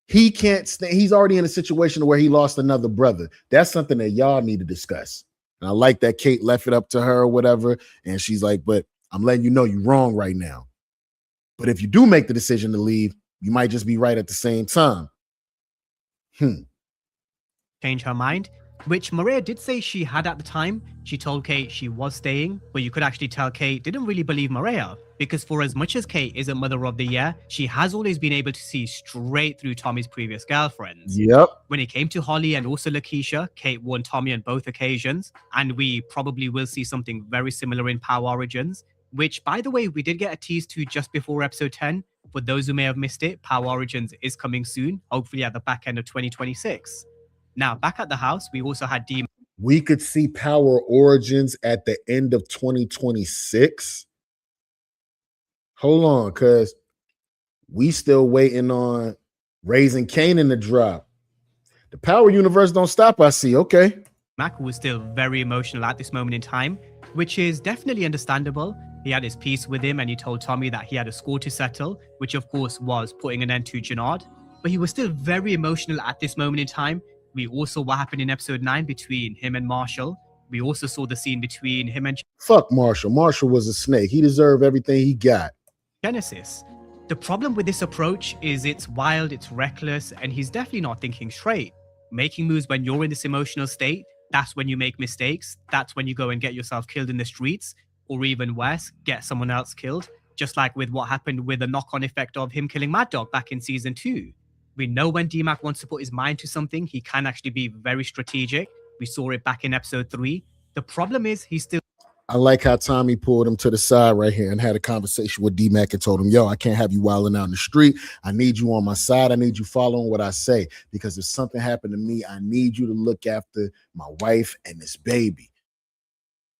he can't stay. He's already in a situation where he lost another brother. That's something that y'all need to discuss. And I like that Kate left it up to her or whatever. And she's like, but I'm letting you know you're wrong right now. But if you do make the decision to leave, you might just be right at the same time. Change her mind, which Maria did say she had at the time. She told Kate she was staying, but you could actually tell Kate didn't really believe Maria, because for as much as Kate isn't Mother of the Year, she has always been able to see straight through Tommy's previous girlfriends. Yep. When it came to Holly and also Lakeisha, Kate won Tommy on both occasions, and we probably will see something very similar in Power Origins, which, by the way, we did get a tease to just before episode 10. For those who may have missed it, Power Origins is coming soon, hopefully at the back end of 2026. Now, back at the house, we also had D. we could see Power Origins at the end of 2026. Hold on, because we still waiting on Raising Kanan to drop. The Power universe don't stop, I see. Okay. Mac was still very emotional at this moment in time, which is definitely understandable. He had his peace with him and he told Tommy that he had a score to settle, which of course was putting an end to Jannard. But he was still very emotional at this moment in time. We also saw what happened in episode 9 between him and Marshall. We also saw the scene between him and Fuck Marshall. Marshall was a snake. He deserved everything he got. Genesis. The problem with this approach is it's wild, it's reckless, and he's definitely not thinking straight. Making moves when you're in this emotional state, that's when you make mistakes. That's when you go and get yourself killed in the streets, or even worse, get someone else killed. Just like with what happened with the knock-on effect of him killing Mad Dog back in season 2. We know when D-Mac wants to put his mind to something, he can actually be very strategic. We saw it back in episode 3. The problem is he's still... I like how Tommy pulled him to the side right here and had a conversation with D-Mac and told him, yo, I can't have you wilding out in the street. I need you on my side. I need you following what I say, because if something happened to me, I need you to look after my wife and this baby.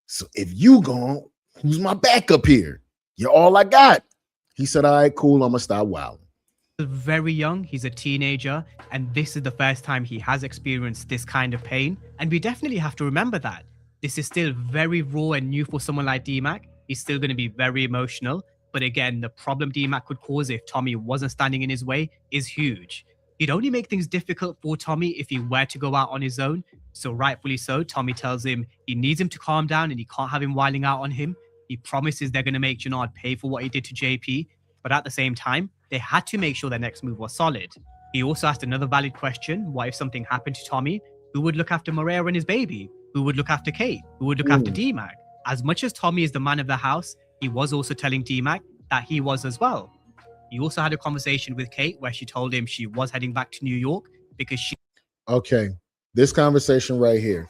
So if you gone, who's my backup here? You're all I got. He said, all right, cool. I'm going to stop wilding. Very young, he's a teenager, and this is the first time he has experienced this kind of pain. And we definitely have to remember that. This is still very raw and new for someone like D-Mac. He's still going to be very emotional. But again, the problem D-Mac could cause if Tommy wasn't standing in his way is huge. He'd only make things difficult for Tommy if he were to go out on his own. So rightfully so, Tommy tells him he needs him to calm down and he can't have him wilding out on him. He promises they're going to make Jannard pay for what he did to JP. But at the same time, they had to make sure their next move was solid. He also asked another valid question. What if something happened to Tommy? Who would look after Maria and his baby? Who would look after Kate? Who would look after D-Mac? As much as Tommy is the man of the house, he was also telling D-Mac that he was as well. He also had a conversation with Kate where she told him she was heading back to New York because she... Okay, this conversation right here.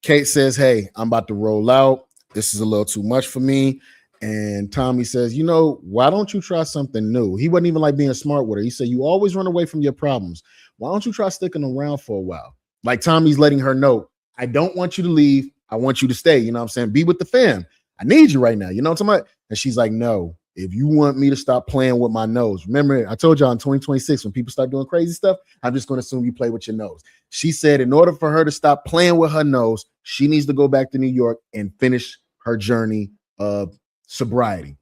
Kate says, hey, I'm about to roll out. This is a little too much for me. And Tommy says, you know, why don't you try something new? He wasn't even like being smart with her. He said, you always run away from your problems. Why don't you try sticking around for a while? Like Tommy's letting her know, I don't want you to leave. I want you to stay. You know what I'm saying? Be with the fam. I need you right now. You know what I'm saying? And she's like, no, if you want me to stop playing with my nose, remember, I told y'all in 2026, when people start doing crazy stuff, I'm just going to assume you play with your nose. She said, in order for her to stop playing with her nose, she needs to go back to New York and finish her journey of sobriety.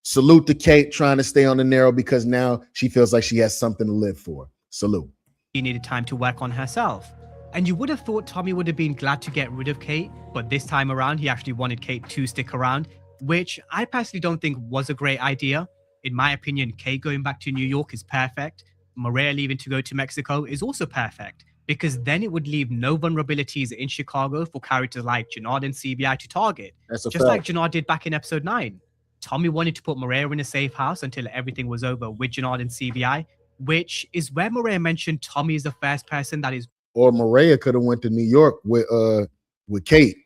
Salute to Kate trying to stay on the narrow because now she feels like she has something to live for. Salute. She needed time to work on herself. And you would have thought Tommy would have been glad to get rid of Kate, but this time around, he actually wanted Kate to stick around, which I personally don't think was a great idea. In my opinion, Kate going back to New York is perfect. Maria leaving to go to Mexico is also perfect, because then it would leave no vulnerabilities in Chicago for characters like Jannard and CBI to target. Just like Jannard did back in episode 9. Tommy wanted to put Maria in a safe house until everything was over with Jannard and CBI, which is where Maria mentioned Tommy is the first person that is... Or Maria could have went to New York with Kate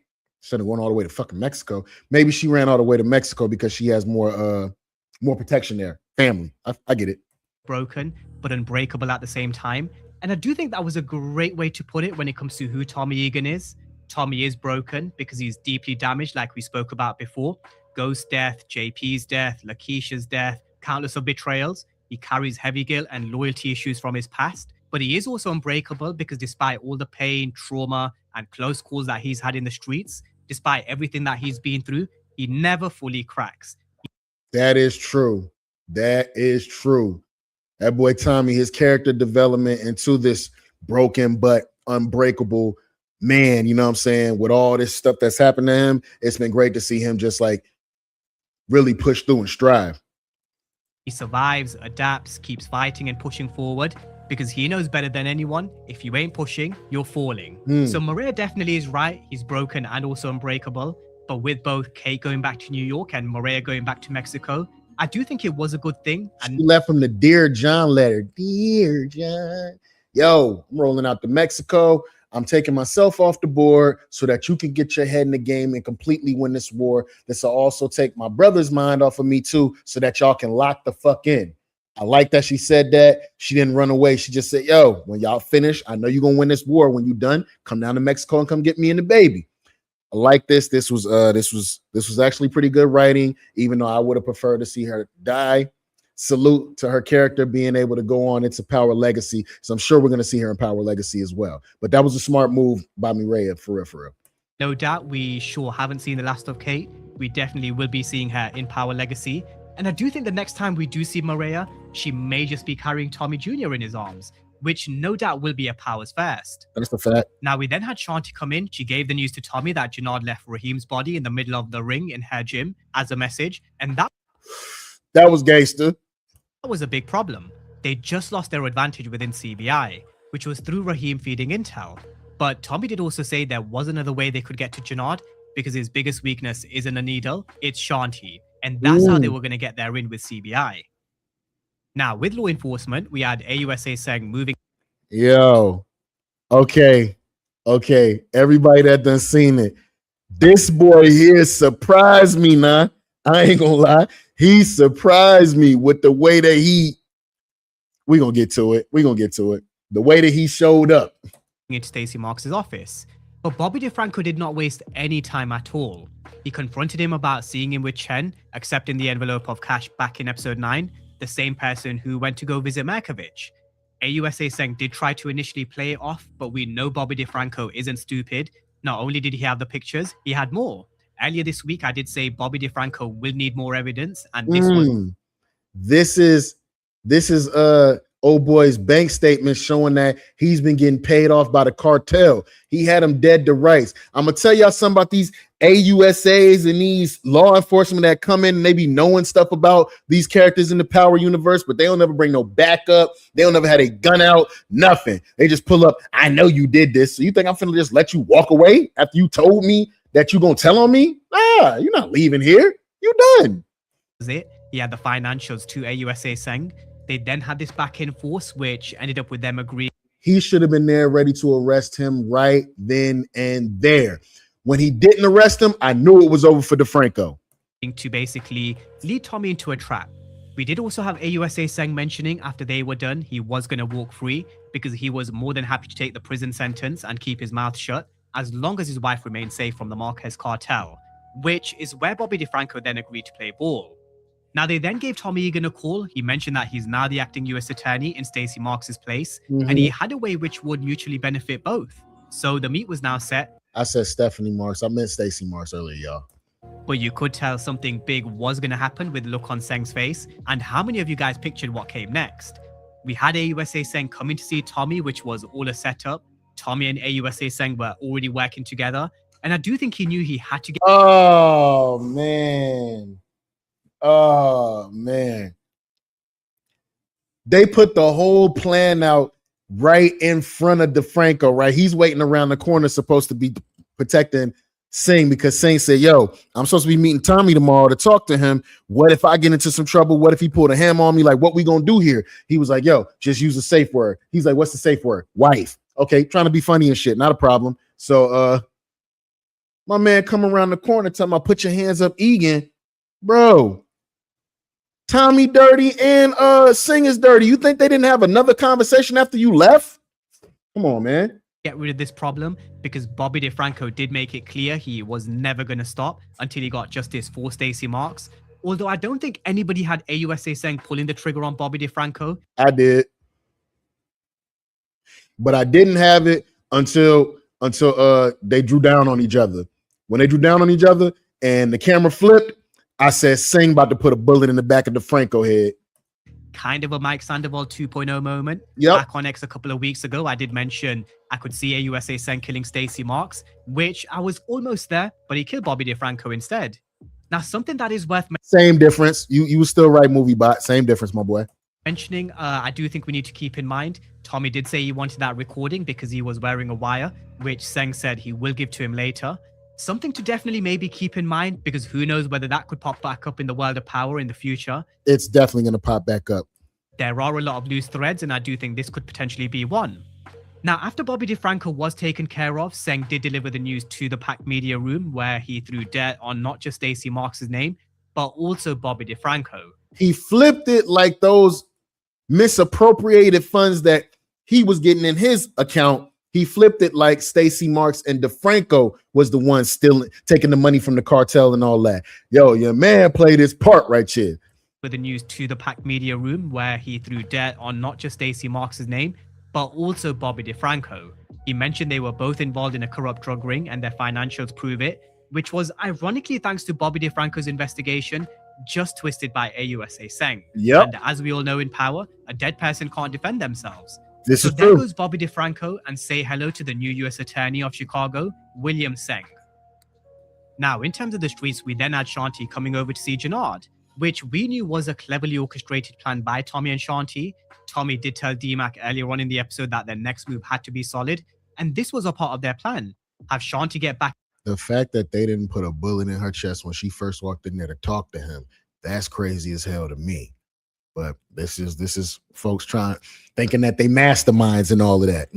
instead of going all the way to fucking Mexico. Maybe she ran all the way to Mexico because she has more protection there. Family. I get it. Broken, but unbreakable at the same time. And I do think that was a great way to put it when it comes to who Tommy Egan is. Tommy is broken because he's deeply damaged, like we spoke about before. Ghost's death, JP's death, Lakeisha's death, countless of betrayals. He carries heavy guilt and loyalty issues from his past. But he is also unbreakable because despite all the pain, trauma, and close calls that he's had in the streets, despite everything that he's been through, he never fully cracks. That is true. That is true. That boy Tommy, his character development into this broken but unbreakable man, you know what I'm saying? With all this stuff that's happened to him, it's been great to see him just like really push through and strive. He survives, adapts, keeps fighting and pushing forward because he knows better than anyone. If you ain't pushing, you're falling. So Maria definitely is right. He's broken and also unbreakable. But with both Kate going back to New York and Maria going back to Mexico, I do think it was a good thing. And she left him the Dear John letter. Dear John. Yo, I'm rolling out to Mexico. I'm taking myself off the board so that you can get your head in the game and completely win this war. This will also take my brother's mind off of me too, so that y'all can lock the fuck in. I like that she said that. She didn't run away. She just said, yo, when y'all finish, I know you're gonna win this war. When you done, come down to Mexico and come get me and the baby. I like this. This was actually pretty good writing, even though I would have preferred to see her die. Salute to her character being able to go on into Power Legacy. So I'm sure we're gonna see her in Power Legacy as well. But that was a smart move by Mireya, for real, for real. No doubt we sure haven't seen the last of Kate. We definitely will be seeing her in Power Legacy. And I do think the next time we do see Maria, she may just be carrying Tommy Jr. in his arms, which no doubt will be a Powers first. That's the fact. Now, we then had Shanti come in. She gave the news to Tommy that Jannard left Raheem's body in the middle of the ring in her gym as a message. And that was gangster. That was a big problem. They just lost their advantage within CBI, which was through Raheem feeding intel. But Tommy did also say there was another way they could get to Jannard because his biggest weakness isn't a needle, it's Shanti. And that's how they were going to get their in with CBI. Now, with law enforcement, we had AUSA saying moving. Yo, okay. Everybody that done seen it. This boy here surprised me, nah. I ain't gonna lie. He surprised me with the way that we're gonna get to it. The way that he showed up into Stacey Marks' office. But Bobby DeFranco did not waste any time at all. He confronted him about seeing him with Chen, accepting the envelope of cash back in episode 9, the same person who went to go visit Merkovich. AUSA Seng did try to initially play it off, but we know Bobby DeFranco isn't stupid. Not only did he have the pictures, he had more. Earlier this week, I did say Bobby DeFranco will need more evidence, and this this is old boy's bank statement showing that he's been getting paid off by the cartel. He had him dead to rights. I'm gonna tell y'all something about these AUSAs and these law enforcement that come in and they be knowing stuff about these characters in the Power universe, but they don't ever bring no backup. They don't ever have a gun out, nothing. They just pull up. I know you did this. So you think I'm finna just let you walk away after you told me that you gonna tell on me? Ah, you're not leaving here. You done. He had the financials to AUSA Seng. They then had this back in force, which ended up with them agreeing. He should have been there ready to arrest him right then and there. When he didn't arrest him, I knew it was over for DeFranco. To basically lead Tommy into a trap. We did also have AUSA Seng mentioning after they were done, he was going to walk free because he was more than happy to take the prison sentence and keep his mouth shut as long as his wife remained safe from the Marquez cartel, which is where Bobby DeFranco then agreed to play ball. Now, they then gave Tommy Egan a call. He mentioned that he's now the acting U.S. attorney in Stacey Marks' place, and he had a way which would mutually benefit both. So the meet was now set. I said Stephanie Marks. I meant Stacey Marks earlier, y'all. But you could tell something big was going to happen with the look on Seng's face. And how many of you guys pictured what came next? We had AUSA Seng coming to see Tommy, which was all a setup. Tommy and AUSA Seng were already working together. And I do think he knew he had to get... Oh, man. They put the whole plan out right in front of DeFranco, right? He's waiting around the corner, supposed to be protecting Singh because Singh said, yo, I'm supposed to be meeting Tommy tomorrow to talk to him. What if I get into some trouble? What if he pulled a ham on me? Like, what we gonna do here? He was like, yo, just use a safe word. He's like, what's the safe word? Wife. Okay, trying to be funny and shit, not a problem. So my man come around the corner, tell me, put your hands up, Egan. Bro, Tommy dirty and Singh is dirty. You think they didn't have another conversation after you left? Come on, man. Get rid of this problem because Bobby DeFranco did make it clear he was never going to stop until he got justice for Stacey Marks. Although I don't think anybody had AUSA Seng pulling the trigger on Bobby DeFranco. I did. But I didn't have it until they drew down on each other. When they drew down on each other and the camera flipped, I said, Singh about to put a bullet in the back of DeFranco head. Kind of a Mike Sandoval 2.0 moment. Yep. Back on X a couple of weeks ago, I did mention I could see AUSA Seng killing Stacey Marks, which I was almost there, but he killed Bobby DeFranco instead. Now, something that is worth same difference. You were still right, movie bot. Same difference, my boy. Mentioning, I do think we need to keep in mind, Tommy did say he wanted that recording because he was wearing a wire, which Seng said he will give to him later. Something to definitely maybe keep in mind because who knows whether that could pop back up in the world of Power in the future. It's definitely going to pop back up. There are a lot of loose threads and I do think this could potentially be one. Now, after Bobby DeFranco was taken care of, Seng did deliver the news to the packed media room where he threw dirt on not just Stacey Marks' name, but also Bobby DeFranco. He flipped it like those misappropriated funds that he was getting in his account. He flipped it like Stacey Marks and DeFranco was the one still taking the money from the cartel and all that. Yo, your man played his part right here. With the news to the packed media room, where he threw dirt on not just Stacey Marks' name, but also Bobby DeFranco. He mentioned they were both involved in a corrupt drug ring and their financials prove it, which was ironically thanks to Bobby DeFranco's investigation, just twisted by AUSA Seng. Yep. And as we all know in power, a dead person can't defend themselves. This so is there true. goes Bobby DeFranco, and say hello to the new US Attorney of Chicago, William Seng. Now, in terms of the streets, we then had Shanti coming over to see Jannard, which we knew was a cleverly orchestrated plan by Tommy and Shanti. Tommy did tell D-Mac earlier on in the episode that their next move had to be solid, and this was a part of their plan. Have Shanti get back. The fact that they didn't put a bullet in her chest when she first walked in there to talk to him, that's crazy as hell to me. But this is folks thinking that they masterminds and all of that.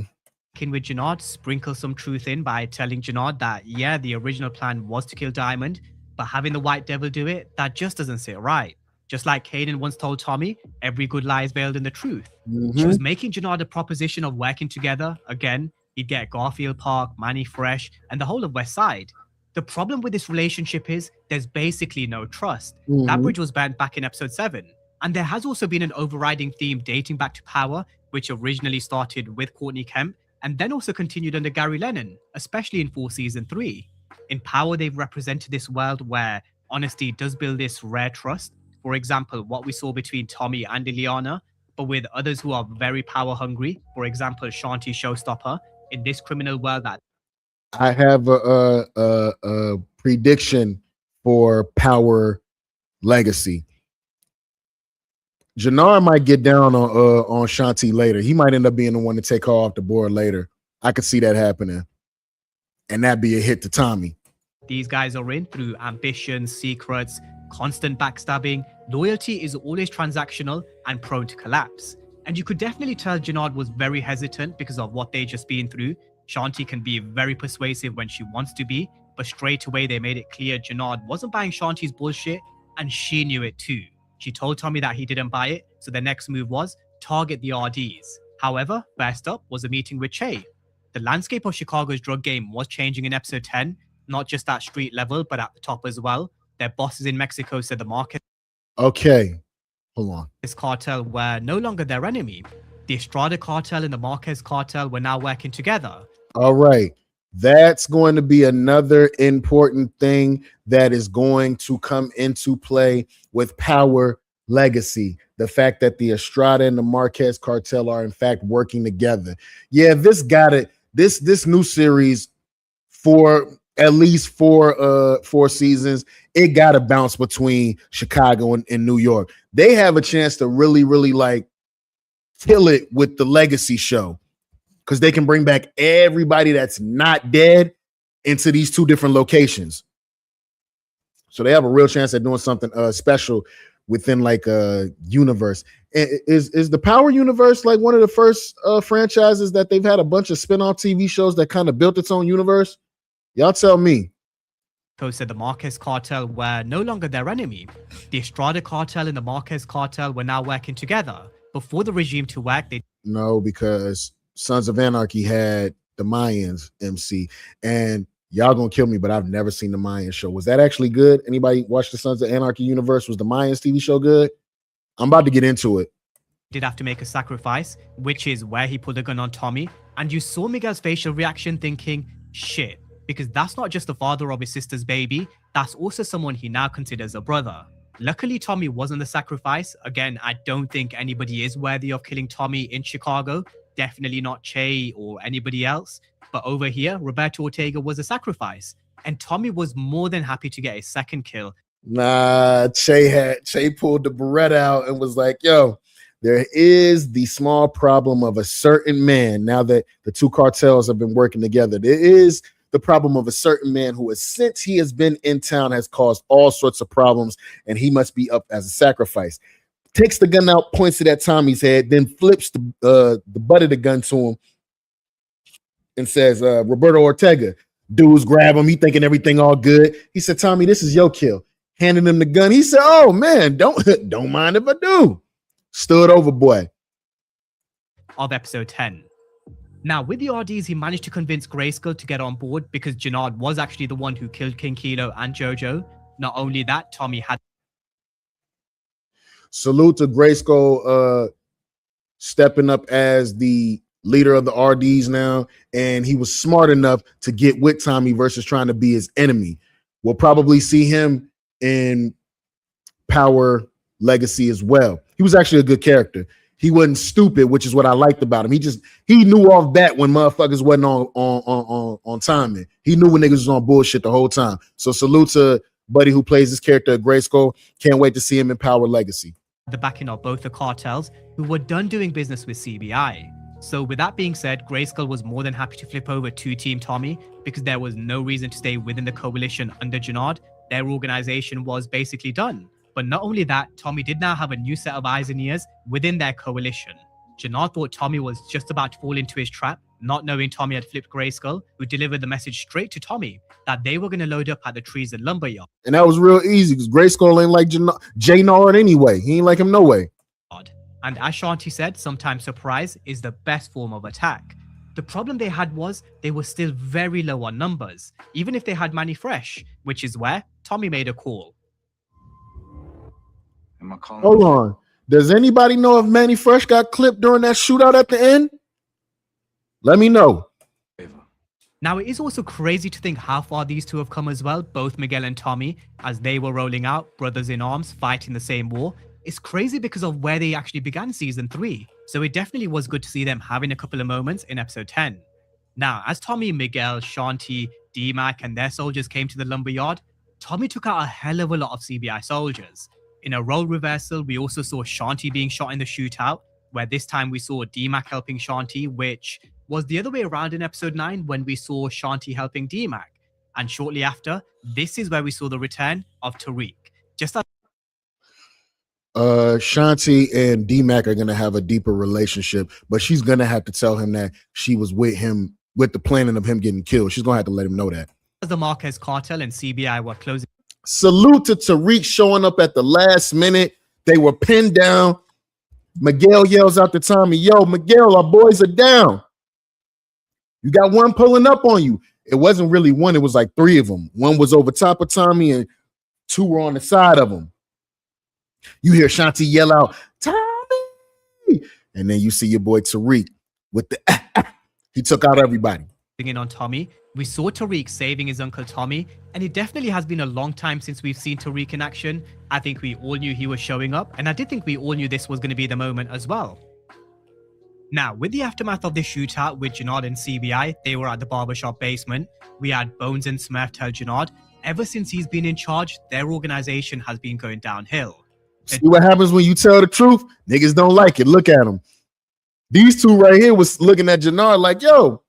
In with Jannard, sprinkle some truth in by telling Jannard that, yeah, the original plan was to kill Diamond, but having the White Devil do it, that just doesn't sit right. Just like Kanan once told Tommy, every good lie is veiled in the truth. She was making Jannard a proposition of working together. Again, he'd get Garfield Park, Manny Fresh, and the whole of West Side. The problem with this relationship is there's basically no trust. That bridge was burnt back in episode 7. And there has also been an overriding theme dating back to Power, which originally started with Courtney Kemp and then also continued under Gary Lennon, especially in Fall Season 3. In Power, they've represented this world where honesty does build this rare trust. For example, what we saw between Tommy and Ileana, but with others who are very power hungry. For example, Shanti Showstopper in this criminal world. That I have a prediction for Power Legacy. Jannard might get down on Shanti later. He might end up being the one to take her off the board later. I could see that happening. And that'd be a hit to Tommy. These guys are in through ambition, secrets, constant backstabbing. Loyalty is always transactional and prone to collapse. And you could definitely tell Jannard was very hesitant because of what they just been through. Shanti can be very persuasive when she wants to be, but straight away they made it clear Jannard wasn't buying Shanti's bullshit, and she knew it too. She told Tommy that he didn't buy it, so the next move was target the RDs. However, first up was a meeting with Che. The landscape of Chicago's drug game was changing in episode 10, not just at street level, but at the top as well. Their bosses in Mexico said the Marquez Hold on. This cartel were no longer their enemy. The Estrada cartel and the Marquez cartel were now working together. All right. That's going to be another important thing that is going to come into play with Power Legacy. The fact that the Estrada and the Marquez cartel are in fact working together. Yeah, this new series for at least four seasons, it got to bounce between Chicago and New York. They have a chance to really, really like kill it with the Legacy show, because they can bring back everybody that's not dead into these two different locations. So they have a real chance at doing something special within like a universe. Is the Power universe like one of the first franchises that they've had a bunch of spin-off TV shows that kind of built its own universe? Y'all tell me. Said the Marquez cartel were no longer their enemy. The Estrada cartel and the Marquez cartel were now working together. Before the regime to work, No, because Sons of Anarchy had the Mayans MC, and y'all gonna kill me, but I've never seen the Mayans show. Was that actually good? Anybody watch the Sons of Anarchy universe? Was the Mayans TV show good? I'm about to get into it. did have to make a sacrifice, which is where he pulled a gun on Tommy. And you saw Miguel's facial reaction thinking, shit, because that's not just the father of his sister's baby, that's also someone he now considers a brother. Luckily, Tommy wasn't the sacrifice. Again, I don't think anybody is worthy of killing Tommy in Chicago. Definitely not Che or anybody else. But over here, Roberto Ortega was a sacrifice. And Tommy was more than happy to get a second kill. Nah, Che pulled the Beretta out and was like, yo, there is the small problem of a certain man. Now that the two cartels have been working together, there is the problem of a certain man who has, since he has been in town, has caused all sorts of problems, and he must be up as a sacrifice. Takes the gun out, points it at Tommy's head, then flips the butt of the gun to him and says, Roberto Ortega. Dudes grab him. He thinking everything all good. He said, Tommy, this is your kill. Handing him the gun. He said, oh, man, don't mind if I do. Stood over, boy. of episode 10. Now, with the RDs, he managed to convince Grayskull to get on board because Jannard was actually the one who killed King Kilo and Jojo. Not only that, Tommy had... Salute to Grayskull stepping up as the leader of the RDs now, and he was smart enough to get with Tommy versus trying to be his enemy. We'll probably see him in Power Legacy as well. He was actually a good character. He wasn't stupid, which is what I liked about him. He knew off bat when motherfuckers wasn't on timing. He knew when niggas was on bullshit the whole time. So salute to buddy who plays this character at Grayskull. Can't wait to see him in Power Legacy. The backing of both the cartels who were done doing business with CBI. So with that being said, Grayskull was more than happy to flip over to Team Tommy because there was no reason to stay within the coalition under Jannard. Their organization was basically done. But not only that, Tommy did now have a new set of eyes and ears within their coalition. Jannard thought Tommy was just about to fall into his trap, not knowing Tommy had flipped Grayskull, who delivered the message straight to Tommy that they were going to load up at the trees and lumberyard. And that was real easy because Grayskull ain't like J-Nard anyway. He ain't like him no way. And as Shanti said, sometimes surprise is the best form of attack. The problem they had was they were still very low on numbers, even if they had Manny fresh, which is where Tommy made a call. Hold on. Does anybody know if Manny Fresh got clipped during that shootout at the end? Let me know. Now, it is also crazy to think how far these two have come as well, both Miguel and Tommy, as they were rolling out, brothers in arms, fighting the same war. It's crazy because of where they actually began season 3. So it definitely was good to see them having a couple of moments in episode 10. Now, as Tommy, Miguel, Shanti, D-Mac, and their soldiers came to the lumberyard, Tommy took out a hell of a lot of CBI soldiers. In a role reversal, we also saw Shanti being shot in the shootout, where this time we saw D-Mac helping Shanti, which was the other way around in episode 9 when we saw Shanti helping D-Mac. And shortly after, this is where we saw the return of Tariq. Just as Shanti and D-Mac are going to have a deeper relationship, but she's going to have to tell him that she was with him, with the planning of him getting killed. She's going to have to let him know that. The Marquez cartel and CBI were closing. Salute to Tariq showing up at the last minute. They were pinned down. Miguel yells out to Tommy, yo, Miguel, our boys are down. You got one pulling up on you. It wasn't really one. It was like 3 of them. One was over top of Tommy and 2 were on the side of him. You hear Shanti yell out, Tommy. And then you see your boy Tariq with the, he took out everybody. In on Tommy, we saw Tariq saving his uncle Tommy, and it definitely has been a long time since we've seen Tariq in action. I think we all knew he was showing up, and I did think we all knew this was going to be the moment as well. Now, with the aftermath of the shootout with Jannard and CBI, they were at the barbershop basement. We had Bones and Smurf tell Jannard, ever since he's been in charge, their organization has been going downhill. See what happens when you tell the truth? Niggas don't like it. Look at them. These two right here was looking at Jannard like, yo,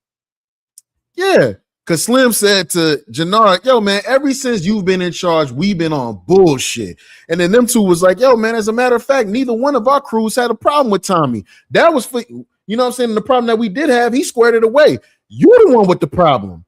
yeah. Because Slim said to Jannard, yo, man, ever since you've been in charge, we've been on bullshit. And then them two was like, yo, man, as a matter of fact, neither one of our crews had a problem with Tommy. That was for, you know what I'm saying? The problem that we did have, he squared it away. You're the one with the problem.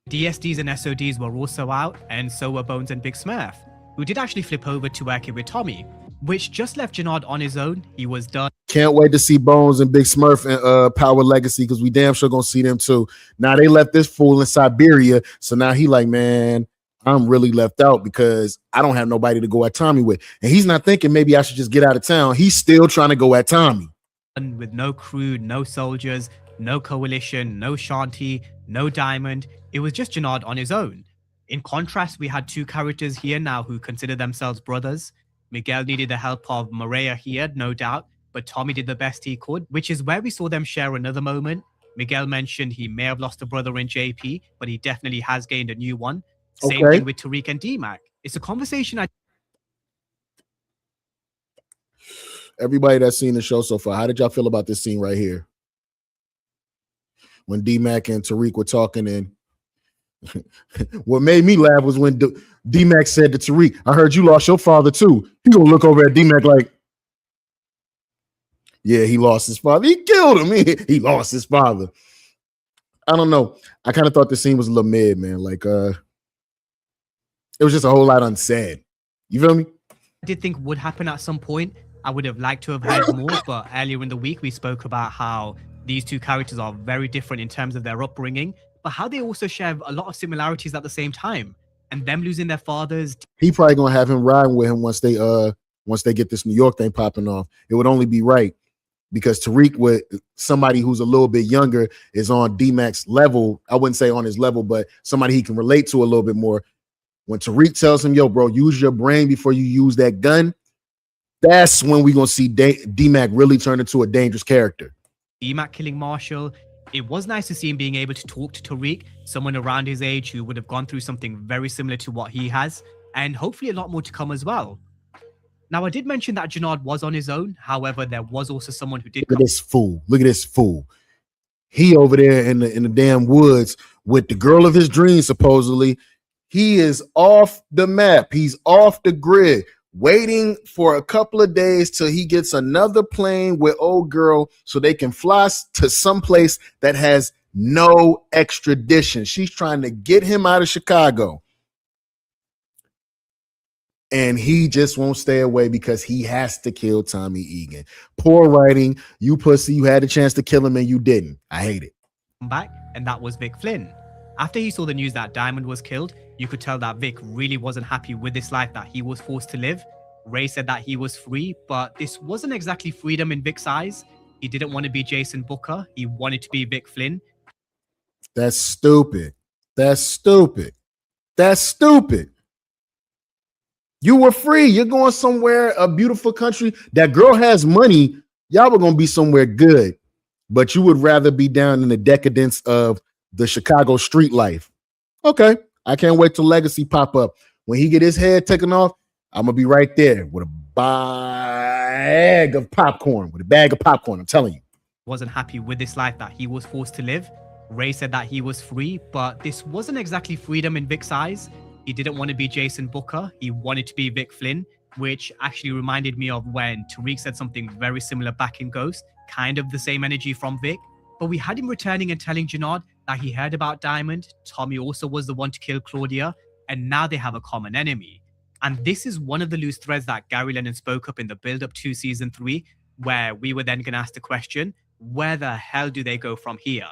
DSDs and SODs were also out, and so were Bones and Big Smurf, who did actually flip over to working with Tommy, which just left Jannard on his own. He was done. Can't wait to see Bones and Big Smurf and Power Legacy, because we damn sure gonna see them too. Now they left this fool in Siberia, so now he like, man, I'm really left out because I don't have nobody to go at Tommy with. And he's not thinking maybe I should just get out of town. He's still trying to go at Tommy. With no crew, no soldiers, no coalition, no Shanti, no Diamond. It was just Jannard on his own. In contrast, we had 2 characters here now who consider themselves brothers. Miguel needed the help of Maria here, no doubt, but Tommy did the best he could, which is where we saw them share another moment. Miguel mentioned he may have lost a brother in JP, but he definitely has gained a new one. Same thing with Tariq and D-Mac. It's a conversation Everybody that's seen the show so far, how did y'all feel about this scene right here? When D-Mac and Tariq were talking, and what made me laugh was when D-Mac said to Tariq, I heard you lost your father too. He gonna look over at D-Mac like, yeah, he lost his father. He killed him. He lost his father. I don't know. I kind of thought the scene was a little mid, man. Like, it was just a whole lot unsaid. You feel me? I did think would happen at some point, I would have liked to have heard more, but earlier in the week we spoke about how these two characters are very different in terms of their upbringing, but how they also share a lot of similarities at the same time. And them losing their fathers. He probably gonna have him riding with him once they get this New York thing popping off. It would only be right because Tariq with somebody who's a little bit younger is on D-Mac's level. I wouldn't say on his level, but somebody he can relate to a little bit more. When Tariq tells him, yo, bro, use your brain before you use that gun, that's when we're going to see D-Mac really turn into a dangerous character. D-Mac killing Marshall. It was nice to see him being able to talk to Tariq, someone around his age who would have gone through something very similar to what he has, and hopefully a lot more to come as well. Now, I did mention that Jannard was on his own. However, there was also someone who did. Look at this fool. Look at this fool. He over there in the damn woods with the girl of his dreams, supposedly. He is off the map. He's off the grid, waiting for a couple of days till he gets another plane with old girl so they can fly to someplace that has no extradition. She's trying to get him out of Chicago. And he just won't stay away because he has to kill Tommy Egan. Poor writing. You pussy. You had a chance to kill him and you didn't. I hate it. Back, and that was Vic Flynn. After he saw the news that Diamond was killed, you could tell that Vic really wasn't happy with this life that he was forced to live. Ray said that he was free, but this wasn't exactly freedom in Vic's eyes. He didn't want to be Jason Booker. He wanted to be Vic Flynn. That's stupid. That's stupid. That's stupid. You were free. You're going somewhere, a beautiful country. That girl has money. Y'all were going to be somewhere good, but you would rather be down in the decadence of the Chicago street life. Okay. I can't wait till Legacy pop up. When he get his head taken off, I'm going to be right there with a bag of popcorn, I'm telling you. Wasn't happy with this life that he was forced to live. Ray said that he was free, but this wasn't exactly freedom in Vic's eyes. He didn't want to be Jason Booker. He wanted to be Vic Flynn, which actually reminded me of when Tariq said something very similar back in Ghost, kind of the same energy from Vic. But we had him returning and telling Jannard that he heard about Diamond. Tommy also was the one to kill Claudia, and now they have a common enemy. And this is one of the loose threads that Gary Lennon spoke up in the build-up to season 3, where we were then going to ask the question, where the hell do they go from here?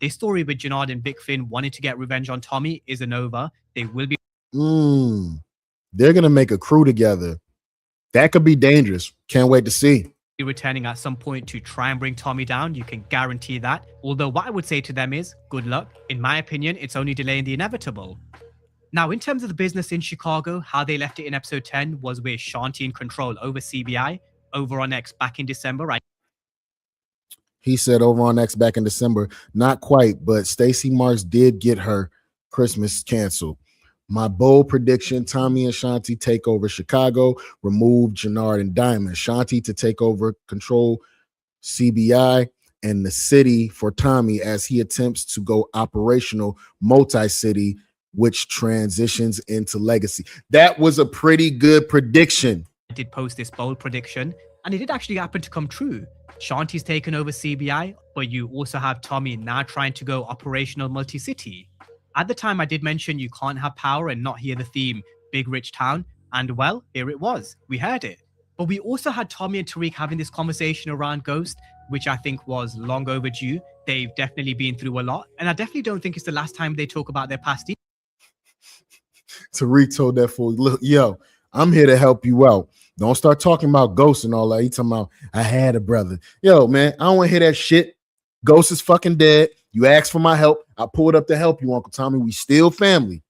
This story with Jannard and Vic Flynn wanting to get revenge on Tommy isn't over. They will be they're going to make a crew together. That could be dangerous. Can't wait to see. Returning at some point to try and bring Tommy down. You can guarantee that. Although what I would say to them is, good luck. In my opinion, it's only delaying the inevitable. Now, in terms of the business in Chicago, how they left it in episode 10 was with Shanti in control over CBI. Over on X back in December, He said over on X back in December, not quite, but Stacey Marks did get her Christmas canceled. My bold prediction, Tommy and Shanti take over Chicago, remove Jannard and Diamond. Shanti to take over control CBI and the city for Tommy as he attempts to go operational multi-city, which transitions into Legacy. That was a pretty good prediction. I did post this bold prediction, and it did actually happen to come true. Shanti's taken over CBI, but you also have Tommy now trying to go operational multi-city. At the time, I did mention you can't have power and not hear the theme, Big Rich Town, and well, here it was. We heard it. But we also had Tommy and Tariq having this conversation around Ghost, which I think was long overdue. They've definitely been through a lot, and I definitely don't think it's the last time they talk about their past. Tariq told that fool, look, yo, I'm here to help you out. Don't start talking about Ghost and all that. He talking about, I had a brother. Yo, man, I don't want to hear that shit. Ghost is fucking dead. You asked for my help. I pulled up to help you, Uncle Tommy. We still family.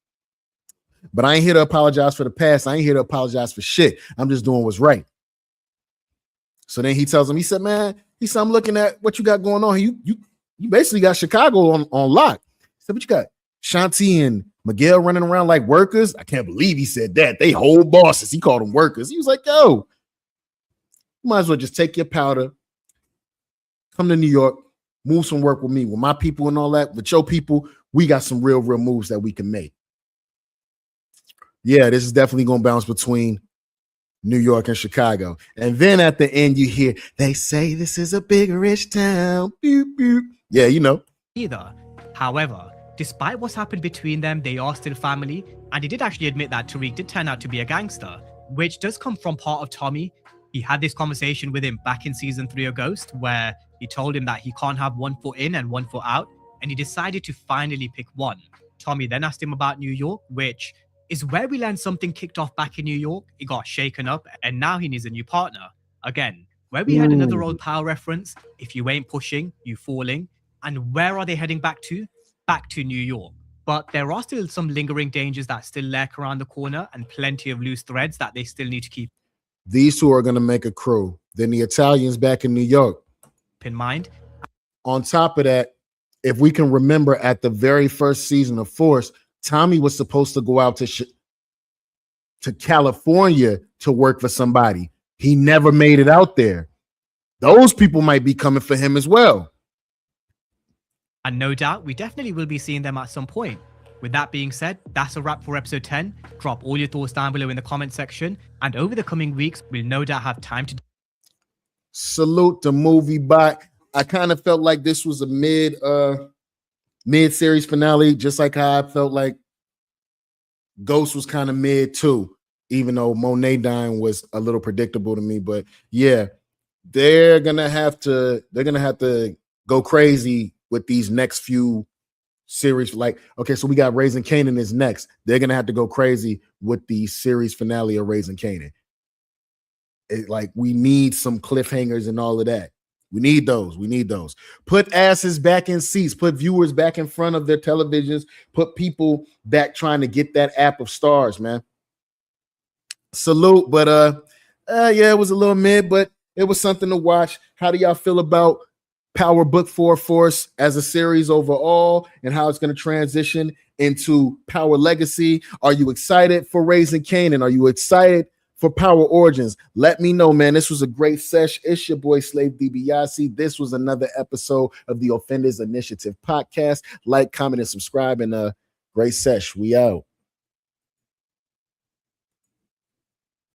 But I ain't here to apologize for the past. I ain't here to apologize for shit. I'm just doing what's right. So then he tells him, he said, I'm looking at what you got going on. You basically got Chicago on lock. He said, what you got? Shanti and Miguel running around like workers. I can't believe he said that. They whole bosses. He called them workers. He was like, yo, you might as well just take your powder, come to New York, move some work with me, with my people and all that. With your people, we got some real moves that we can make. Yeah, this is definitely going to bounce between New York and Chicago. And then at the end, you hear, they say this is a big, rich town. Boop, boop. Yeah, you know. Either. However, despite what's happened between them, they are still family. And he did actually admit that Tariq did turn out to be a gangster, which does come from part of Tommy. He had this conversation with him back in season 3 of Ghost, where he told him that he can't have one foot in and one foot out, and he decided to finally pick one. Tommy then asked him about New York, which is where we learned something kicked off back in New York. It got shaken up, and now he needs a new partner. Again, where we had another old power reference, if you ain't pushing, you falling. And where are they heading back to? Back to New York. But there are still some lingering dangers that still lurk around the corner and plenty of loose threads that they still need to keep These two are going to make a crew. Then the Italians back in New York. in mind. On top of that, if we can remember at the very first season of Force, Tommy was supposed to go out to California to work for somebody. He never made it out there. Those people might be coming for him as well. And no doubt, we definitely will be seeing them at some point. With that being said, that's a wrap for episode 10. Drop all your thoughts down below in the comment section. And over the coming weeks, we'll no doubt have time to Salute the movie bot. I kind of felt like this was a mid-series finale, just like how I felt like Ghost was kind of mid too, even though Monet dying was a little predictable to me. But yeah, they're gonna have to go crazy with these next few series. Like, okay, so we got Raising Kanan is next. They're gonna have to go crazy with the series finale of Raising Kanan. Like, we need some cliffhangers and all of that. We need those. Put asses back in seats. Put viewers back in front of their televisions. Put people back trying to get that app of stars, man. Salute, but yeah, it was a little mid, but it was something to watch. How do y'all feel about Power Book 4 Force as a series overall, and how it's going to transition into Power Legacy? Are you excited for Raising Kanan? Are you excited for Power Origins? Let me know, man. This was a great sesh. It's your boy Slave DiBiase. This was another episode of the Offenders Initiative podcast. Like, comment, and subscribe, and great sesh. We out.